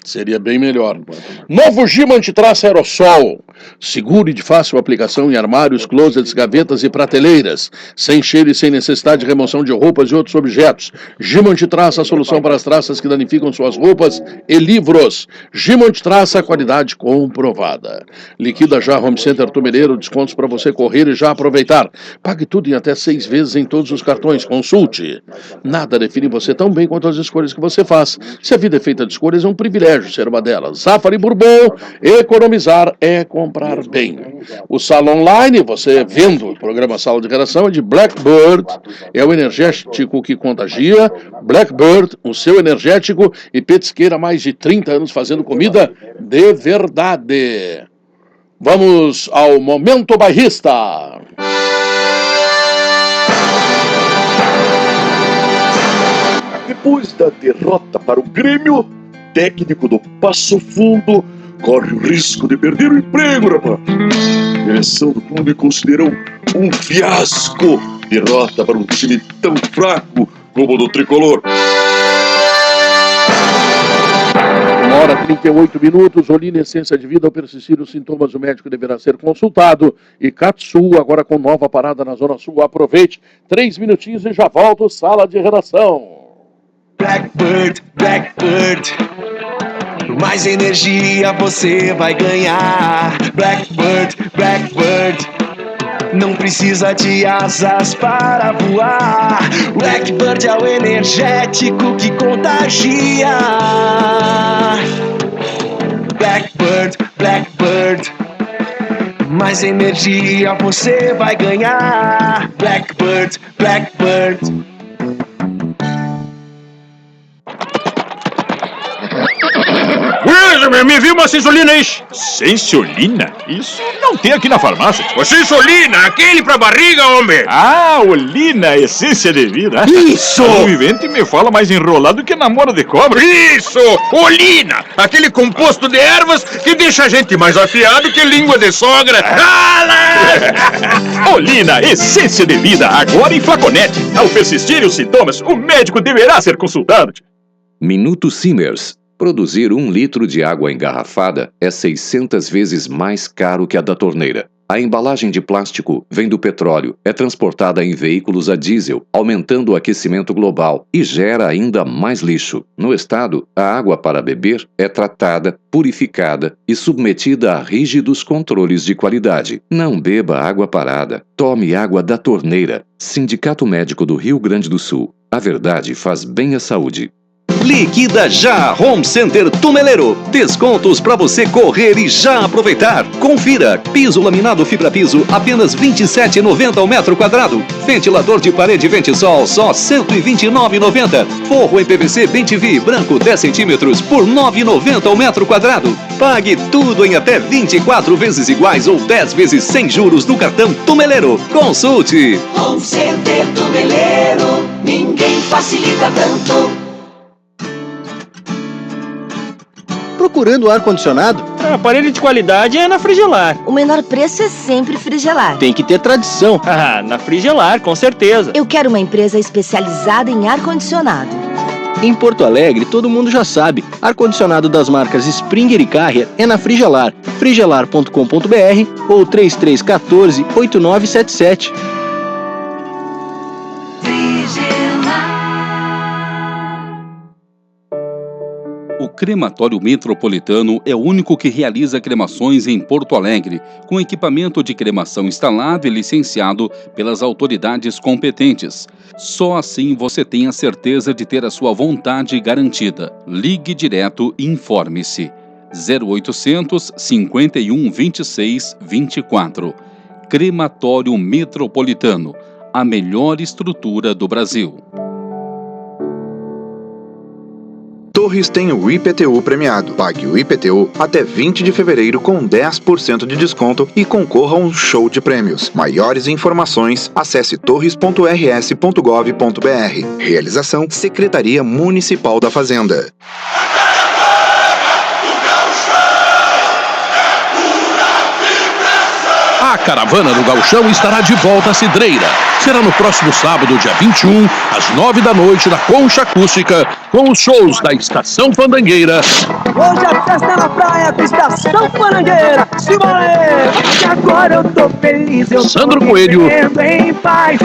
Seria bem melhor. Novo Gima Antitraça Aerosol. Seguro e de fácil aplicação em armários, closets, gavetas e prateleiras. Sem cheiro e sem necessidade de remoção de roupas e outros objetos. Gima Antitraça, a solução para as traças que danificam suas roupas e livros. Gima Antitraça, qualidade comprovada. Liquida já Home Center Tumereiro, descontos para você correr e já aproveitar. Pague tudo em até 6 vezes em todos os cartões. Consulte. Nada define você tão bem quanto as escolhas que você faz. Se a vida é feita de escolhas, é um privilégio ser uma delas. Zafari Bourbon, economizar é comprar bem. O Sala Online, você vendo o programa Sala de Redação, é de Blackbird, é o energético que contagia. Blackbird, o seu energético, e petisqueira há mais de 30 anos fazendo comida de verdade. Vamos ao Momento Bairrista. Depois da derrota para o Grêmio, técnico do Passo Fundo corre o risco de perder o emprego, rapaz. A direção do clube considerou um fiasco derrota para um time tão fraco como o do Tricolor. 1h38, Olina Essência de Vida. Ao persistir os sintomas, o médico deverá ser consultado. E Katsu, agora com nova parada na Zona Sul. Aproveite, 3 minutinhos e já volto, Sala de Redação. Blackbird, Blackbird, mais energia você vai ganhar. Blackbird, Blackbird, não precisa de asas para voar. Blackbird é o energético que contagia. Blackbird, Blackbird, mais energia você vai ganhar. Blackbird, Blackbird. Me viu uma sensolina aí? Sensolina? Isso não tem aqui na farmácia. Ô, sensolina, aquele pra barriga, homem. Ah, Olina, essência de vida. Isso! O vivente me fala mais enrolado que namoro de cobra. Isso! Olina, aquele composto de ervas que deixa a gente mais afiado que língua de sogra. Olina, essência de vida, agora em flaconete. Ao persistirem os sintomas, o médico deverá ser consultado. Minuto Simmers. Produzir 1 litro de água engarrafada é 600 vezes mais caro que a da torneira. A embalagem de plástico vem do petróleo, é transportada em veículos a diesel, aumentando o aquecimento global e gera ainda mais lixo. No estado, a água para beber é tratada, purificada e submetida a rígidos controles de qualidade. Não beba água parada. Tome água da torneira. Sindicato Médico do Rio Grande do Sul. A verdade faz bem à saúde. Liquida já Home Center Tumeleiro. Descontos para você correr e já aproveitar. Confira. Piso laminado fibra piso apenas R$ 27,90 ao metro quadrado. Ventilador de parede Ventisol só R$ 129,90. Forro em PVC Bem-TV branco 10 centímetros por R$ 9,90 ao metro quadrado. Pague tudo em até 24 vezes iguais ou 10 vezes sem juros no cartão Tumeleiro. Consulte. Home Center Tumeleiro. Ninguém facilita tanto. Procurando ar-condicionado? Aparelho de qualidade é na Frigelar. O menor preço é sempre Frigelar. Tem que ter tradição. Na Frigelar, com certeza. Eu quero uma empresa especializada em ar-condicionado. Em Porto Alegre, todo mundo já sabe. Ar-condicionado das marcas Springer e Carrier é na Frigelar. frigelar.com.br ou 3314-8977. O Crematório Metropolitano é o único que realiza cremações em Porto Alegre, com equipamento de cremação instalado e licenciado pelas autoridades competentes. Só assim você tem a certeza de ter a sua vontade garantida. Ligue direto e informe-se. 0800 51 26 24. Crematório Metropolitano, a melhor estrutura do Brasil. Torres tem o IPTU premiado. Pague o IPTU até 20 de fevereiro com 10% de desconto e concorra a um show de prêmios. Maiores informações, acesse torres.rs.gov.br. Realização Secretaria Municipal da Fazenda. A caravana do Gauchão estará de volta à Cidreira. Será no próximo sábado, dia 21, às 9 da noite, na Concha Acústica, com os shows da Estação Fandangueira. Hoje a festa é na praia da Estação Fandangueira. Simbora, que agora eu tô feliz. Eu Sandro tô Coelho em paz.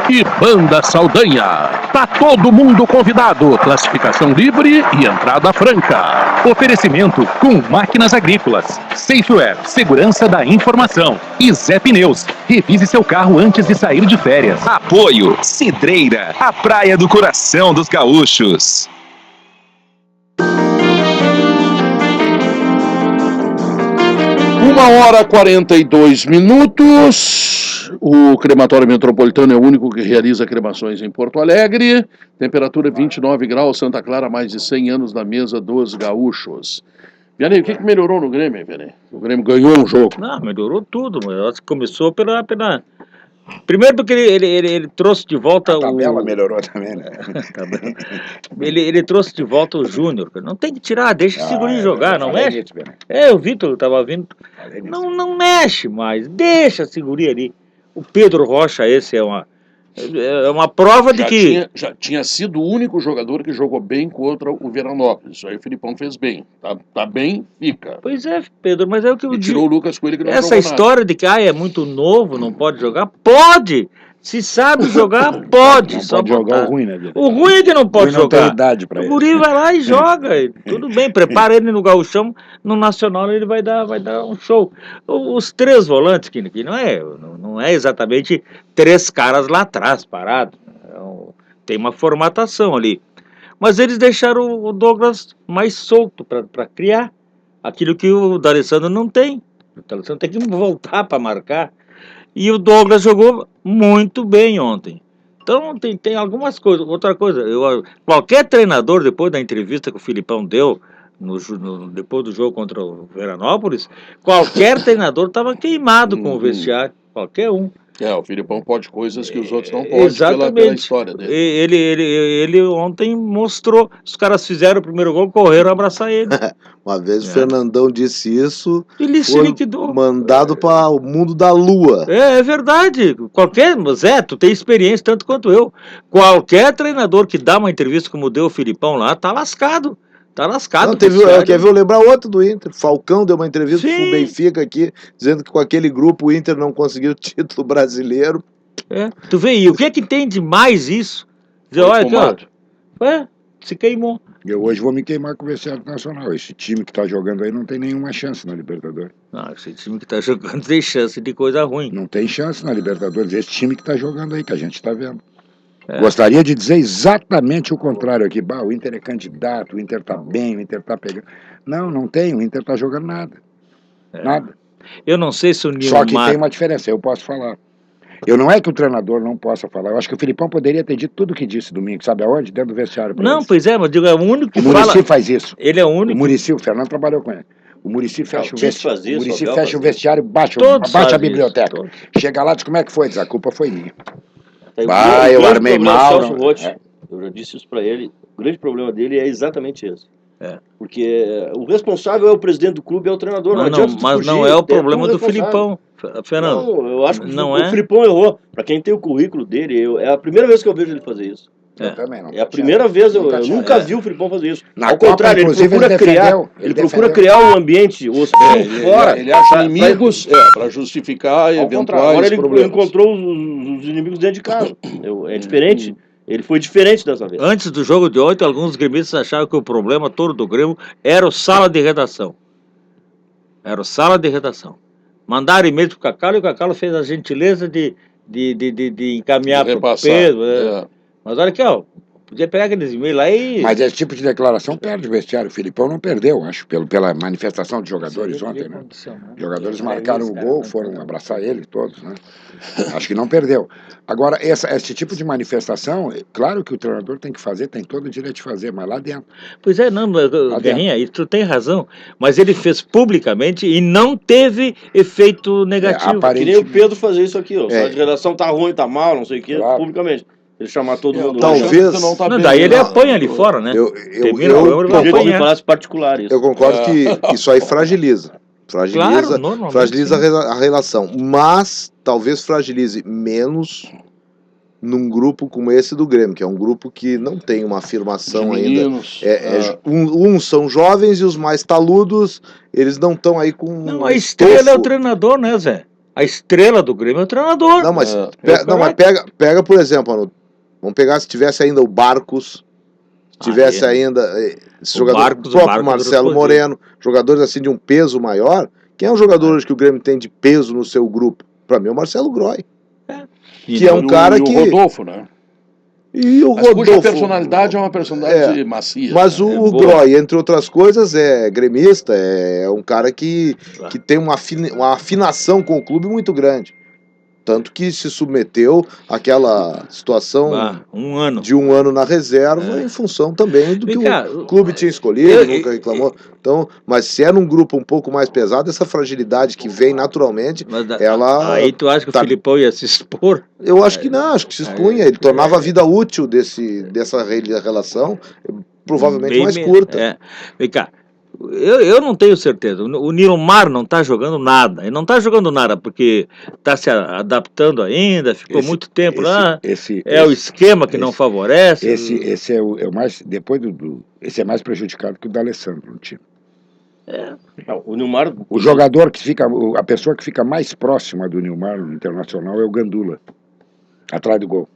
E Banda Saldanha. Tá todo mundo convidado. Classificação livre e entrada franca. Oferecimento com Máquinas Agrícolas, Safeware, Segurança da Informação e Zé Pneus. Revise seu carro antes de sair de férias. Apoio Cidreira, a praia do coração dos gaúchos. Uma hora e 42 minutos. O Crematório Metropolitano é o único que realiza cremações em Porto Alegre. Temperatura 29 graus, Santa Clara, mais de 100 anos na mesa dos gaúchos. Vianney, o que melhorou no Grêmio, Vianney? O Grêmio ganhou um jogo. Não, melhorou tudo. Mas começou pela... Primeiro porque ele trouxe de volta a tabela melhorou também, né? ele trouxe de volta o Júnior. Não tem que tirar, deixa o Segurinho jogar, não mexe. Né? O Vitor estava vindo. Não mexe mais, deixa a Segurinha ali. O Pedro Rocha, esse é uma prova de que... Já tinha sido o único jogador que jogou bem contra o Veranópolis. Isso aí o Filipão fez bem. Tá bem, fica. Pois é, Pedro, mas é o que eu digo. Tirou o Lucas Coelho que não Essa história de que é muito novo, não pode jogar. Pode! Se sabe jogar, pode. Não só pode jogar o ruim, né? O ruim é que não pode jogar. Não tem idade pra o ele. Guri vai lá e joga. Tudo bem, prepara ele no gauchão, no Nacional ele vai dar um show. Os três volantes, que não é exatamente três caras lá atrás, parados. Tem uma formatação ali. Mas eles deixaram o Douglas mais solto para criar aquilo que o D'Alessandro não tem. O D'Alessandro tem que voltar para marcar. E o Douglas jogou muito bem ontem. Então tem algumas coisas. Outra coisa, qualquer treinador, depois da entrevista que o Filipão deu depois do jogo contra o Veranópolis, qualquer treinador estava queimado com o vestiário, qualquer um. O Filipão pode coisas que os outros não podem pela história dele. Ele ontem mostrou. Os caras fizeram o primeiro gol, correram abraçar ele. Uma vez o Fernandão disse isso, Ele se foi liquidou. mandado para o mundo da lua. É verdade. Zé, tu tem experiência tanto quanto eu. Qualquer treinador que dá uma entrevista como deu o Filipão lá, tá lascado. Tá lascado. Não, quer ver eu lembrar outro do Inter? Falcão deu uma entrevista pro Benfica aqui, dizendo que com aquele grupo o Inter não conseguiu o título brasileiro. Tu vê aí, o que é que tem de mais isso? Dizer, olha aqui, ó, se queimou. Eu hoje vou me queimar com o vestiário nacional. Esse time que tá jogando aí não tem nenhuma chance na Libertadores. Não, esse time que tá jogando tem chance de coisa ruim. Não tem chance na Libertadores. Esse time que tá jogando aí, que a gente tá vendo. Gostaria de dizer exatamente o contrário aqui. O Inter é candidato, o Inter tá bem, o Inter tá pegando. Não tem, o Inter tá jogando nada. Nada. Eu não sei se o Nilmar... Só que tem uma diferença, eu posso falar. Eu não é que o treinador não possa falar, eu acho que o Filipão poderia ter dito tudo o que disse domingo, sabe aonde? Dentro do vestiário. Não, pois é, mas digo, é o único que fala... O Muricy faz isso. Ele é o único. O Muricy, o Fernando trabalhou com ele. O Muricy fecha o vestiário. O Muricy fecha o vestiário, baixa a biblioteca. Chega lá e diz como é que foi, diz, a culpa foi minha. Eu armei mal. Eu já disse isso para ele. O grande problema dele é exatamente esse. Porque o responsável é o presidente do clube, é o treinador. Mas não é o problema do Filipão, Fernando. Não, eu acho que o Filipão errou. Para quem tem o currículo dele, é a primeira vez que eu vejo ele fazer isso. Eu também não. É a primeira vez, eu nunca vi o Filipão fazer isso. Ao contrário, ele procura criar um ambiente hostil fora. Ele acha inimigos para justificar eventuais agora ele problemas. encontrou os inimigos dentro de casa. É diferente. Ele foi diferente dessa vez. Antes do jogo de ontem, alguns gremistas achavam que o problema todo do Grêmio era o sala de redação. Era o sala de redação. Mandaram e-mail pro Cacalo e o Cacalo fez a gentileza de encaminhar para o Pedro. Mas olha aqui, ó. Podia pegar aqueles e-mails lá e... Mas esse tipo de declaração perde o vestiário. O Filipão não perdeu, acho, pela manifestação de jogadores ontem, né? Os jogadores marcaram o gol, foram abraçar ele, todos, né? Acho que não perdeu. Agora, esse tipo de manifestação, claro que o treinador tem que fazer, tem todo o direito de fazer, mas lá dentro. Pois é, não, Guerrinha, isso tu tem razão. Mas ele fez publicamente e não teve efeito negativo. Que nem o Pedro fazer isso aqui, ó. A redação tá ruim, tá mal, não sei o que, publicamente. Ele chamar todo mundo talvez lá. Daí ele apanha ali fora, né? Eu particular isso. Eu concordo que isso aí fragiliza a relação, mas talvez fragilize menos num grupo como esse do Grêmio, que é um grupo que não tem uma afirmação ainda. Uns são jovens e os mais taludos, eles não estão aí com... Não, a estrela é o treinador, né, Zé? A estrela do Grêmio é o treinador. Não, mas, mas pega, por exemplo, vamos pegar se tivesse ainda o Barcos, se tivesse ainda esse jogador, o próprio Marcelo Moreno, jogadores assim de um peso maior. Quem é o jogador hoje que o Grêmio tem de peso no seu grupo? Para mim é o Marcelo Groy. Que é um cara que... o Rodolfo, né? E o Rodolfo... Cuja personalidade é uma personalidade macia. Mas o Groy, entre outras coisas, é gremista, é um cara que tem uma afinação com o clube muito grande. Tanto que se submeteu àquela situação de um ano na reserva em função também do que o clube tinha escolhido, nunca reclamou. Então, mas se é num grupo um pouco mais pesado, essa fragilidade que vem naturalmente, ela... Aí tu acha que o Filipão ia se expor? Eu acho que não, acho que se expunha. Ele tornava a vida útil dessa relação provavelmente mais curta. Vem cá. Eu não tenho certeza. O Nilmar não está jogando nada. Ele não está jogando nada porque está se adaptando ainda, ficou muito tempo lá. O esquema que não favorece. Esse é o mais. Depois esse é mais prejudicado que o D'Alessandro no time. O Nilmar. O jogador que fica. A pessoa que fica mais próxima do Nilmar no Internacional é o Gandula, atrás do gol.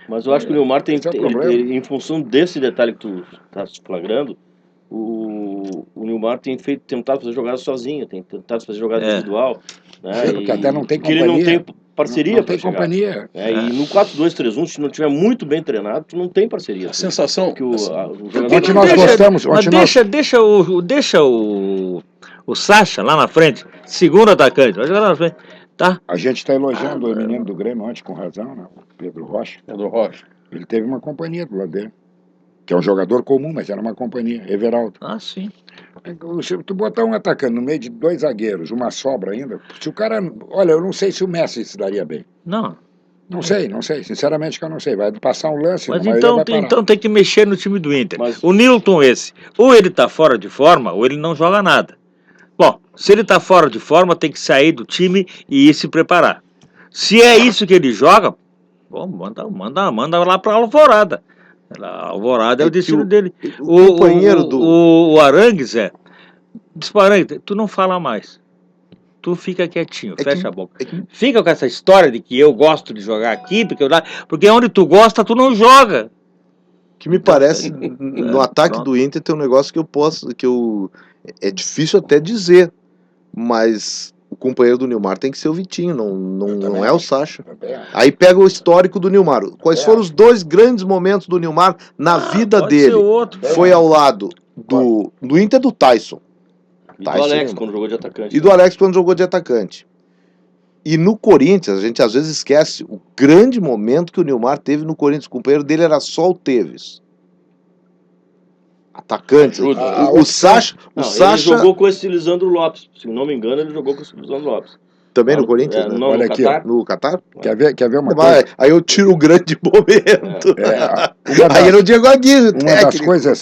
Mas eu acho que o Nilmar tem em função desse detalhe que tu está flagrando. O Nilmar tem tentado fazer jogada sozinho, tem tentado fazer jogada individual. Né? Porque até não tem companhia. Ele não tem parceria. Não tem companhia. E no 4-2-3-1, se não tiver muito bem treinado, tu não tem parceria. A sensação que o jogador... Ontem nós gostamos... Deixa o Sacha lá na frente, segundo atacante. Vai jogar lá na frente. Tá? A gente está elogiando o menino do Grêmio ontem com razão, né? Pedro Rocha. Pedro Rocha. Ele teve uma companhia do lado dele. que é um jogador comum, mas era uma companhia, Everaldo. Ah, sim. Se tu botar um atacante no meio de 2 zagueiros, uma sobra ainda, se o cara... Olha, eu não sei se o Messi se daria bem. Não. Não sei, sinceramente que eu não sei. Vai passar um lance, Mas na maioria então, vai parar. então tem que mexer no time do Inter. O Nilton esse, ou ele tá fora de forma, ou ele não joga nada. Bom, se ele tá fora de forma, tem que sair do time e ir se preparar. Se é isso que ele joga, bom, manda lá pra Alvorada. A Alvorada é o destino dele. O companheiro o Arangues diz para o Arangues, tu não fala mais. Tu fica quietinho, fecha a boca. Fica com essa história de que eu gosto de jogar aqui, porque onde tu gosta, tu não joga. Que me parece, no ataque do Inter tem um negócio é difícil até dizer, mas o companheiro do Nilmar tem que ser o Vitinho, não é o Sacha. Aí pega o histórico do Nilmar. Quais foram os 2 grandes momentos do Nilmar na vida dele? Foi ao lado do Inter do Tyson. E do Alex, quando jogou de atacante. E do Alex quando jogou de atacante. E no Corinthians, a gente às vezes esquece o grande momento que o Nilmar teve no Corinthians. O companheiro dele era só o Teves. Atacante. O Sacha... Ele jogou com esse Lisandro Lopes. Se não me engano, ele jogou com esse Lisandro Lopes. Também no Corinthians? Né? Não, olha no aqui, Catar. No Catar? Quer ver uma coisa? Aí eu tiro o grande momento. Aí era o Diego Aguirre.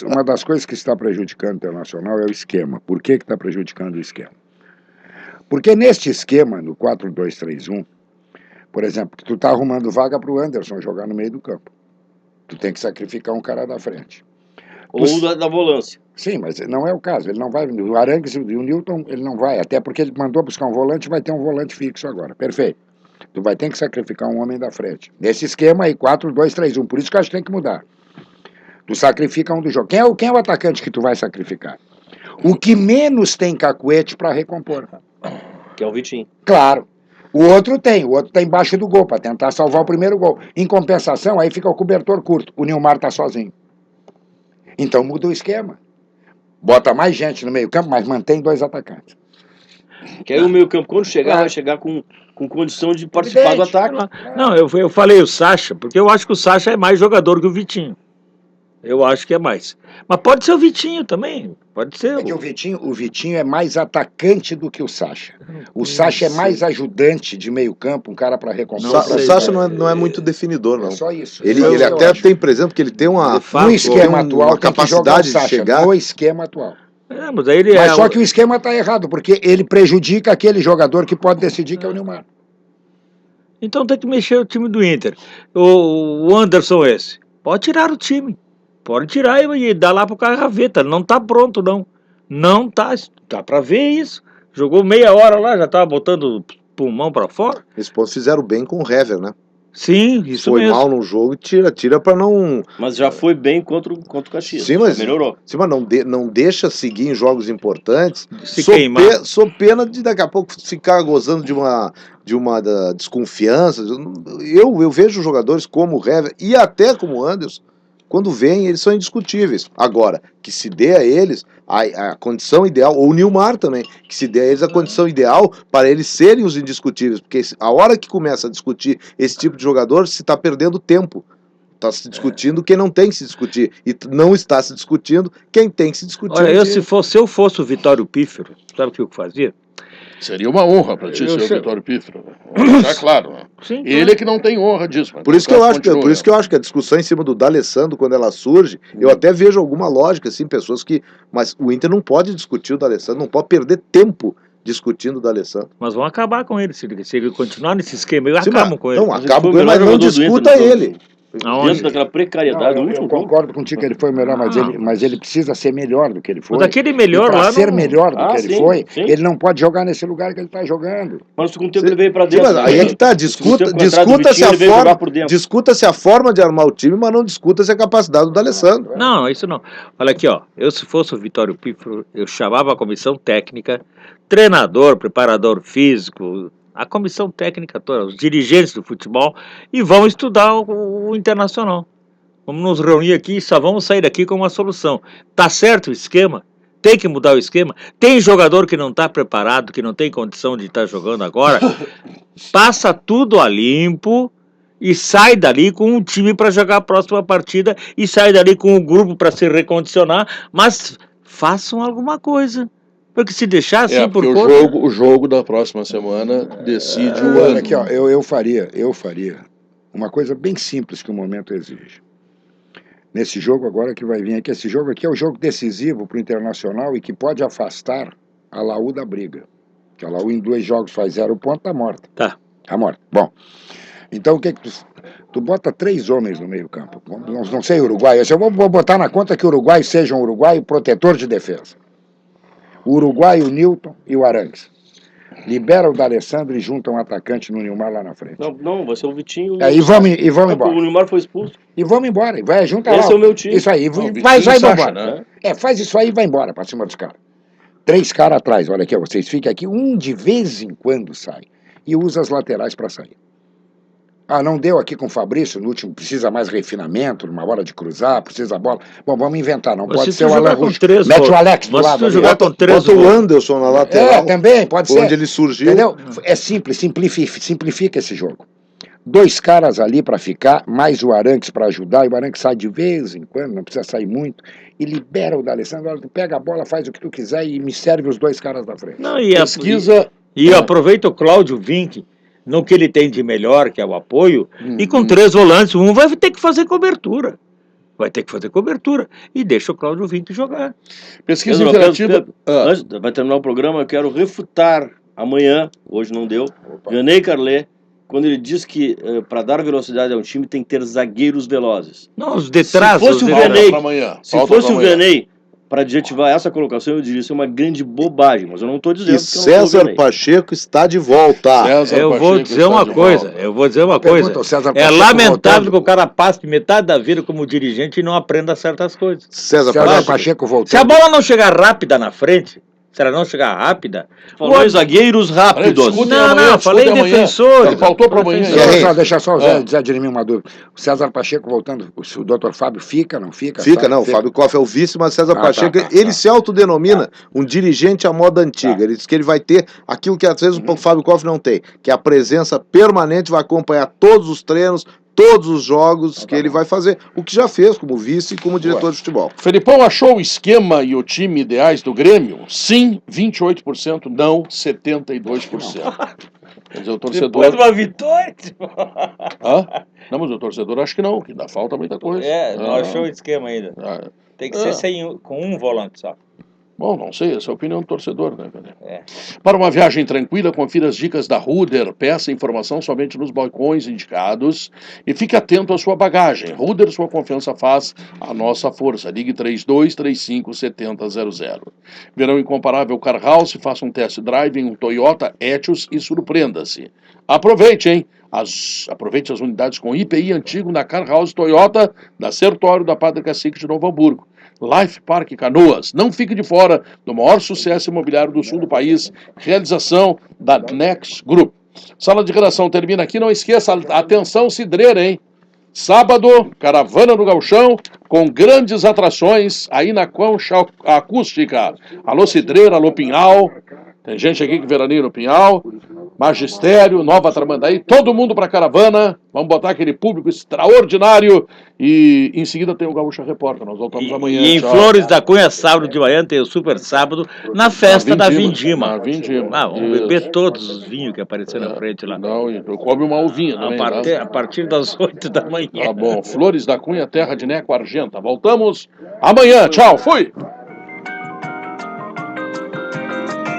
Uma das coisas que está prejudicando o Internacional é o esquema. Por que está prejudicando o esquema? Porque neste esquema, no 4-2-3-1, por exemplo, tu tá arrumando vaga para o Anderson jogar no meio do campo. Tu tem que sacrificar um cara da frente. Ou da volância. Sim, mas não é o caso. Ele não vai. O Arangues e o Nilton, ele não vai. Até porque ele mandou buscar um volante, vai ter um volante fixo agora. Perfeito. Tu vai ter que sacrificar um homem da frente. Nesse esquema aí, 4-2-3-1. Por isso que eu acho que tem que mudar. Tu sacrifica um do jogo. Quem é o atacante que tu vai sacrificar? O que menos tem cacuete para recompor. Que é o Vitinho. Claro. O outro tá embaixo do gol, para tentar salvar o primeiro gol. Em compensação, aí fica o cobertor curto. O Nilmar tá sozinho. Então muda o esquema. Bota mais gente no meio campo, mas mantém 2 atacantes. Que aí o meio campo, quando chegar, vai chegar com condição de participar do ataque. Não, eu falei o Sacha, porque eu acho que o Sacha é mais jogador que o Vitinho. Eu acho que é mais. Mas pode ser o Vitinho também. Pode ser. É que o Vitinho é mais atacante do que o Sacha. O Sacha é mais ajudante de meio campo, um cara para recompor. O Sacha não é muito definidor, não. É só isso. Ele até tem, por exemplo, que ele tem uma capacidade de chegar. No esquema atual. Mas só que o esquema está errado, porque ele prejudica aquele jogador que pode decidir, que é o Nilmar. Então tem que mexer o time do Inter. O Anderson esse. Pode tirar o time. Pode tirar e dar lá pro cara gaveta. Não tá pronto, não. Não tá. Dá pra ver isso. Jogou meia hora lá, já tava botando pulmão pra fora. Eles fizeram bem com o Hever, né? Sim, isso foi mesmo. Foi mal no jogo e tira pra não... Mas já foi bem contra o Caxias. Sim, mas melhorou. Sim, mas não deixa seguir em jogos importantes. Se queimar. Sou pena de daqui a pouco ficar gozando de uma desconfiança. Eu vejo jogadores como o Hever e até como o Anderson. Quando vêm, eles são indiscutíveis. Agora, que se dê a eles a condição ideal, ou o Nilmar também, que se dê a eles a condição ideal para eles serem os indiscutíveis. Porque a hora que começa a discutir esse tipo de jogador, se está perdendo tempo. Está se discutindo quem não tem que se discutir. E não está se discutindo quem tem que se discutir. Olha, se eu fosse o Vitório Pífero, sabe o que eu fazia? Seria uma honra para ti ser o Vitório Pífero. É claro. Sim, ele é que não tem honra disso. Por isso que eu acho que a discussão em cima do D'Alessandro, quando ela surge, eu até vejo alguma lógica, assim, pessoas que... Mas o Inter não pode discutir o D'Alessandro, não pode perder tempo discutindo o D'Alessandro. Mas vão acabar com ele. Se ele continuar nesse esquema, eles acabam com ele. Não, acabam com ele, mas não discuta ele. Dentro daquela precariedade. Eu concordo contigo que ele foi melhor, mas ele precisa ser melhor do que ele foi. Mas daquele melhor lá. Para ser melhor do que ele foi, ele não pode jogar nesse lugar que ele está jogando. Mas com o tempo ele veio para dentro. Sim, mas aí é que tá, discuta-se a forma de armar o time, mas não discuta-se a capacidade do D'Alessandro. Não, isso não. Olha aqui, ó. Eu, se fosse o Vitório Pífero, eu chamava a comissão técnica, treinador, preparador físico, a comissão técnica toda, os dirigentes do futebol, e vão estudar o Internacional. Vamos nos reunir aqui e só vamos sair daqui com uma solução. Tá certo o esquema? Tem que mudar o esquema? Tem jogador que não está preparado, que não tem condição de estar jogando agora? Passa tudo a limpo e sai dali com um time para jogar a próxima partida e sai dali com um grupo para se recondicionar, mas façam alguma coisa. Porque se deixar assim por porque conta... o jogo da próxima semana decide o ano. Olha aqui, ó, eu faria uma coisa bem simples que o momento exige. Nesse jogo agora que vai vir aqui, esse jogo aqui é o jogo decisivo para o Internacional e que pode afastar a Laú da briga. Que a Laú em 2 jogos faz 0 ponto, tá morta. Tá morta. Bom, então o que tu bota 3 homens no meio campo. Não sei Uruguai, eu vou botar na conta que o Uruguai seja um Uruguai protetor de defesa. O Uruguai, o Newton e o Arangues. Libera o D'Alessandro e junta um atacante no Nilmar lá na frente. Não, vai ser o Vitinho. E vamos embora. O Nilmar foi expulso. E vamos embora. Vai, junta lá. Esse é o meu time. Isso aí. Vai embora. Né? Faz isso aí e vai embora pra cima dos caras. 3 caras atrás. Olha aqui, ó, vocês fiquem aqui. Um de vez em quando sai. E usa as laterais pra sair. Ah, não deu aqui com o Fabrício no último, precisa mais refinamento, numa hora de cruzar, precisa a bola. Bom, vamos inventar, não pode ser o Alan Russo. Mete o Alex do lado. Bota o Anderson na lateral. Também, pode ser. Onde ele surgiu. Entendeu? É simples, simplifica esse jogo. 2 caras ali para ficar, mais o Arangues para ajudar, e o Arangues sai de vez em quando, não precisa sair muito, e libera o D'Alessandro, olha, tu pega a bola, faz o que tu quiser e me serve os 2 caras da frente. Não, e aproveita o Cláudio Vinck, no que ele tem de melhor, que é o apoio, e com 3 volantes, um vai ter que fazer cobertura. E deixa o Cláudio Vinck jogar. Pesquisa interativa. Antes, vai terminar o programa, eu quero refutar amanhã, hoje não deu, Vianney Carlet, quando ele diz que para dar velocidade a um time tem que ter zagueiros velozes. Não, os de trás. Se fosse o Vianney, para adjetivar essa colocação, eu diria isso é uma grande bobagem, mas eu não estou dizendo que César Pacheco está de volta. Eu vou dizer uma coisa. É lamentável que o cara passe metade da vida como dirigente e não aprenda certas coisas. César Pacheco voltou. Se a bola não chegar rápida na frente, se ela não chegar rápida... Falei zagueiros rápidos. Não, falei defensores. Faltou para amanhã. Deixa só o Zé de mim uma dúvida. O César Pacheco voltando, o doutor Fábio fica, não fica? Fica. O Fábio Koff é o vice, mas César Pacheco, ele se autodenomina um dirigente à moda antiga. Ele diz que ele vai ter aquilo que às vezes o Fábio Koff não tem, que é a presença permanente, vai acompanhar todos os treinos, todos os jogos que ele vai fazer, o que já fez como vice e como diretor de futebol. Felipão achou o esquema e o time ideais do Grêmio? Sim, 28%, não, 72%. Quer dizer, o torcedor... Depois de uma vitória? Não, mas o torcedor acho que não, que ainda falta muita coisa. Não achou o esquema ainda. Tem que ser com um volante só. Bom, não sei, essa é a opinião do torcedor, né, velho? Para uma viagem tranquila, confira as dicas da Ruder, peça informação somente nos balcões indicados e fique atento à sua bagagem. Ruder, sua confiança faz a nossa força. Ligue 3235-7000. Verão incomparável Car House, faça um test drive em um Toyota Etios e surpreenda-se. Aproveite, hein? Aproveite as unidades com IPI antigo na Car House Toyota, da Sertório, da Padre Cacique de Novo Hamburgo. Life Park Canoas, não fique de fora do maior sucesso imobiliário do sul do país, realização da Next Group. Sala de redação termina aqui, não esqueça, atenção cidreira, hein? Sábado, caravana no Gauchão, com grandes atrações aí na Concha Acústica. Alô cidreira, alô Pinhal, tem gente aqui que veraneia no Pinhal, Magistério, Nova Tramandaí, todo mundo para a caravana, vamos botar aquele público extraordinário e em seguida tem o Gaúcha Repórter, nós voltamos amanhã. E em Flores da Cunha, sábado de manhã, tem o Super Sábado, na festa da Vindima. Vamos beber todos os vinhos que apareceram na frente lá. Não, eu come uma uvinha também. A partir das 8 da manhã. Tá bom, Flores da Cunha, terra de Neco Argenta. Voltamos amanhã, tchau, fui!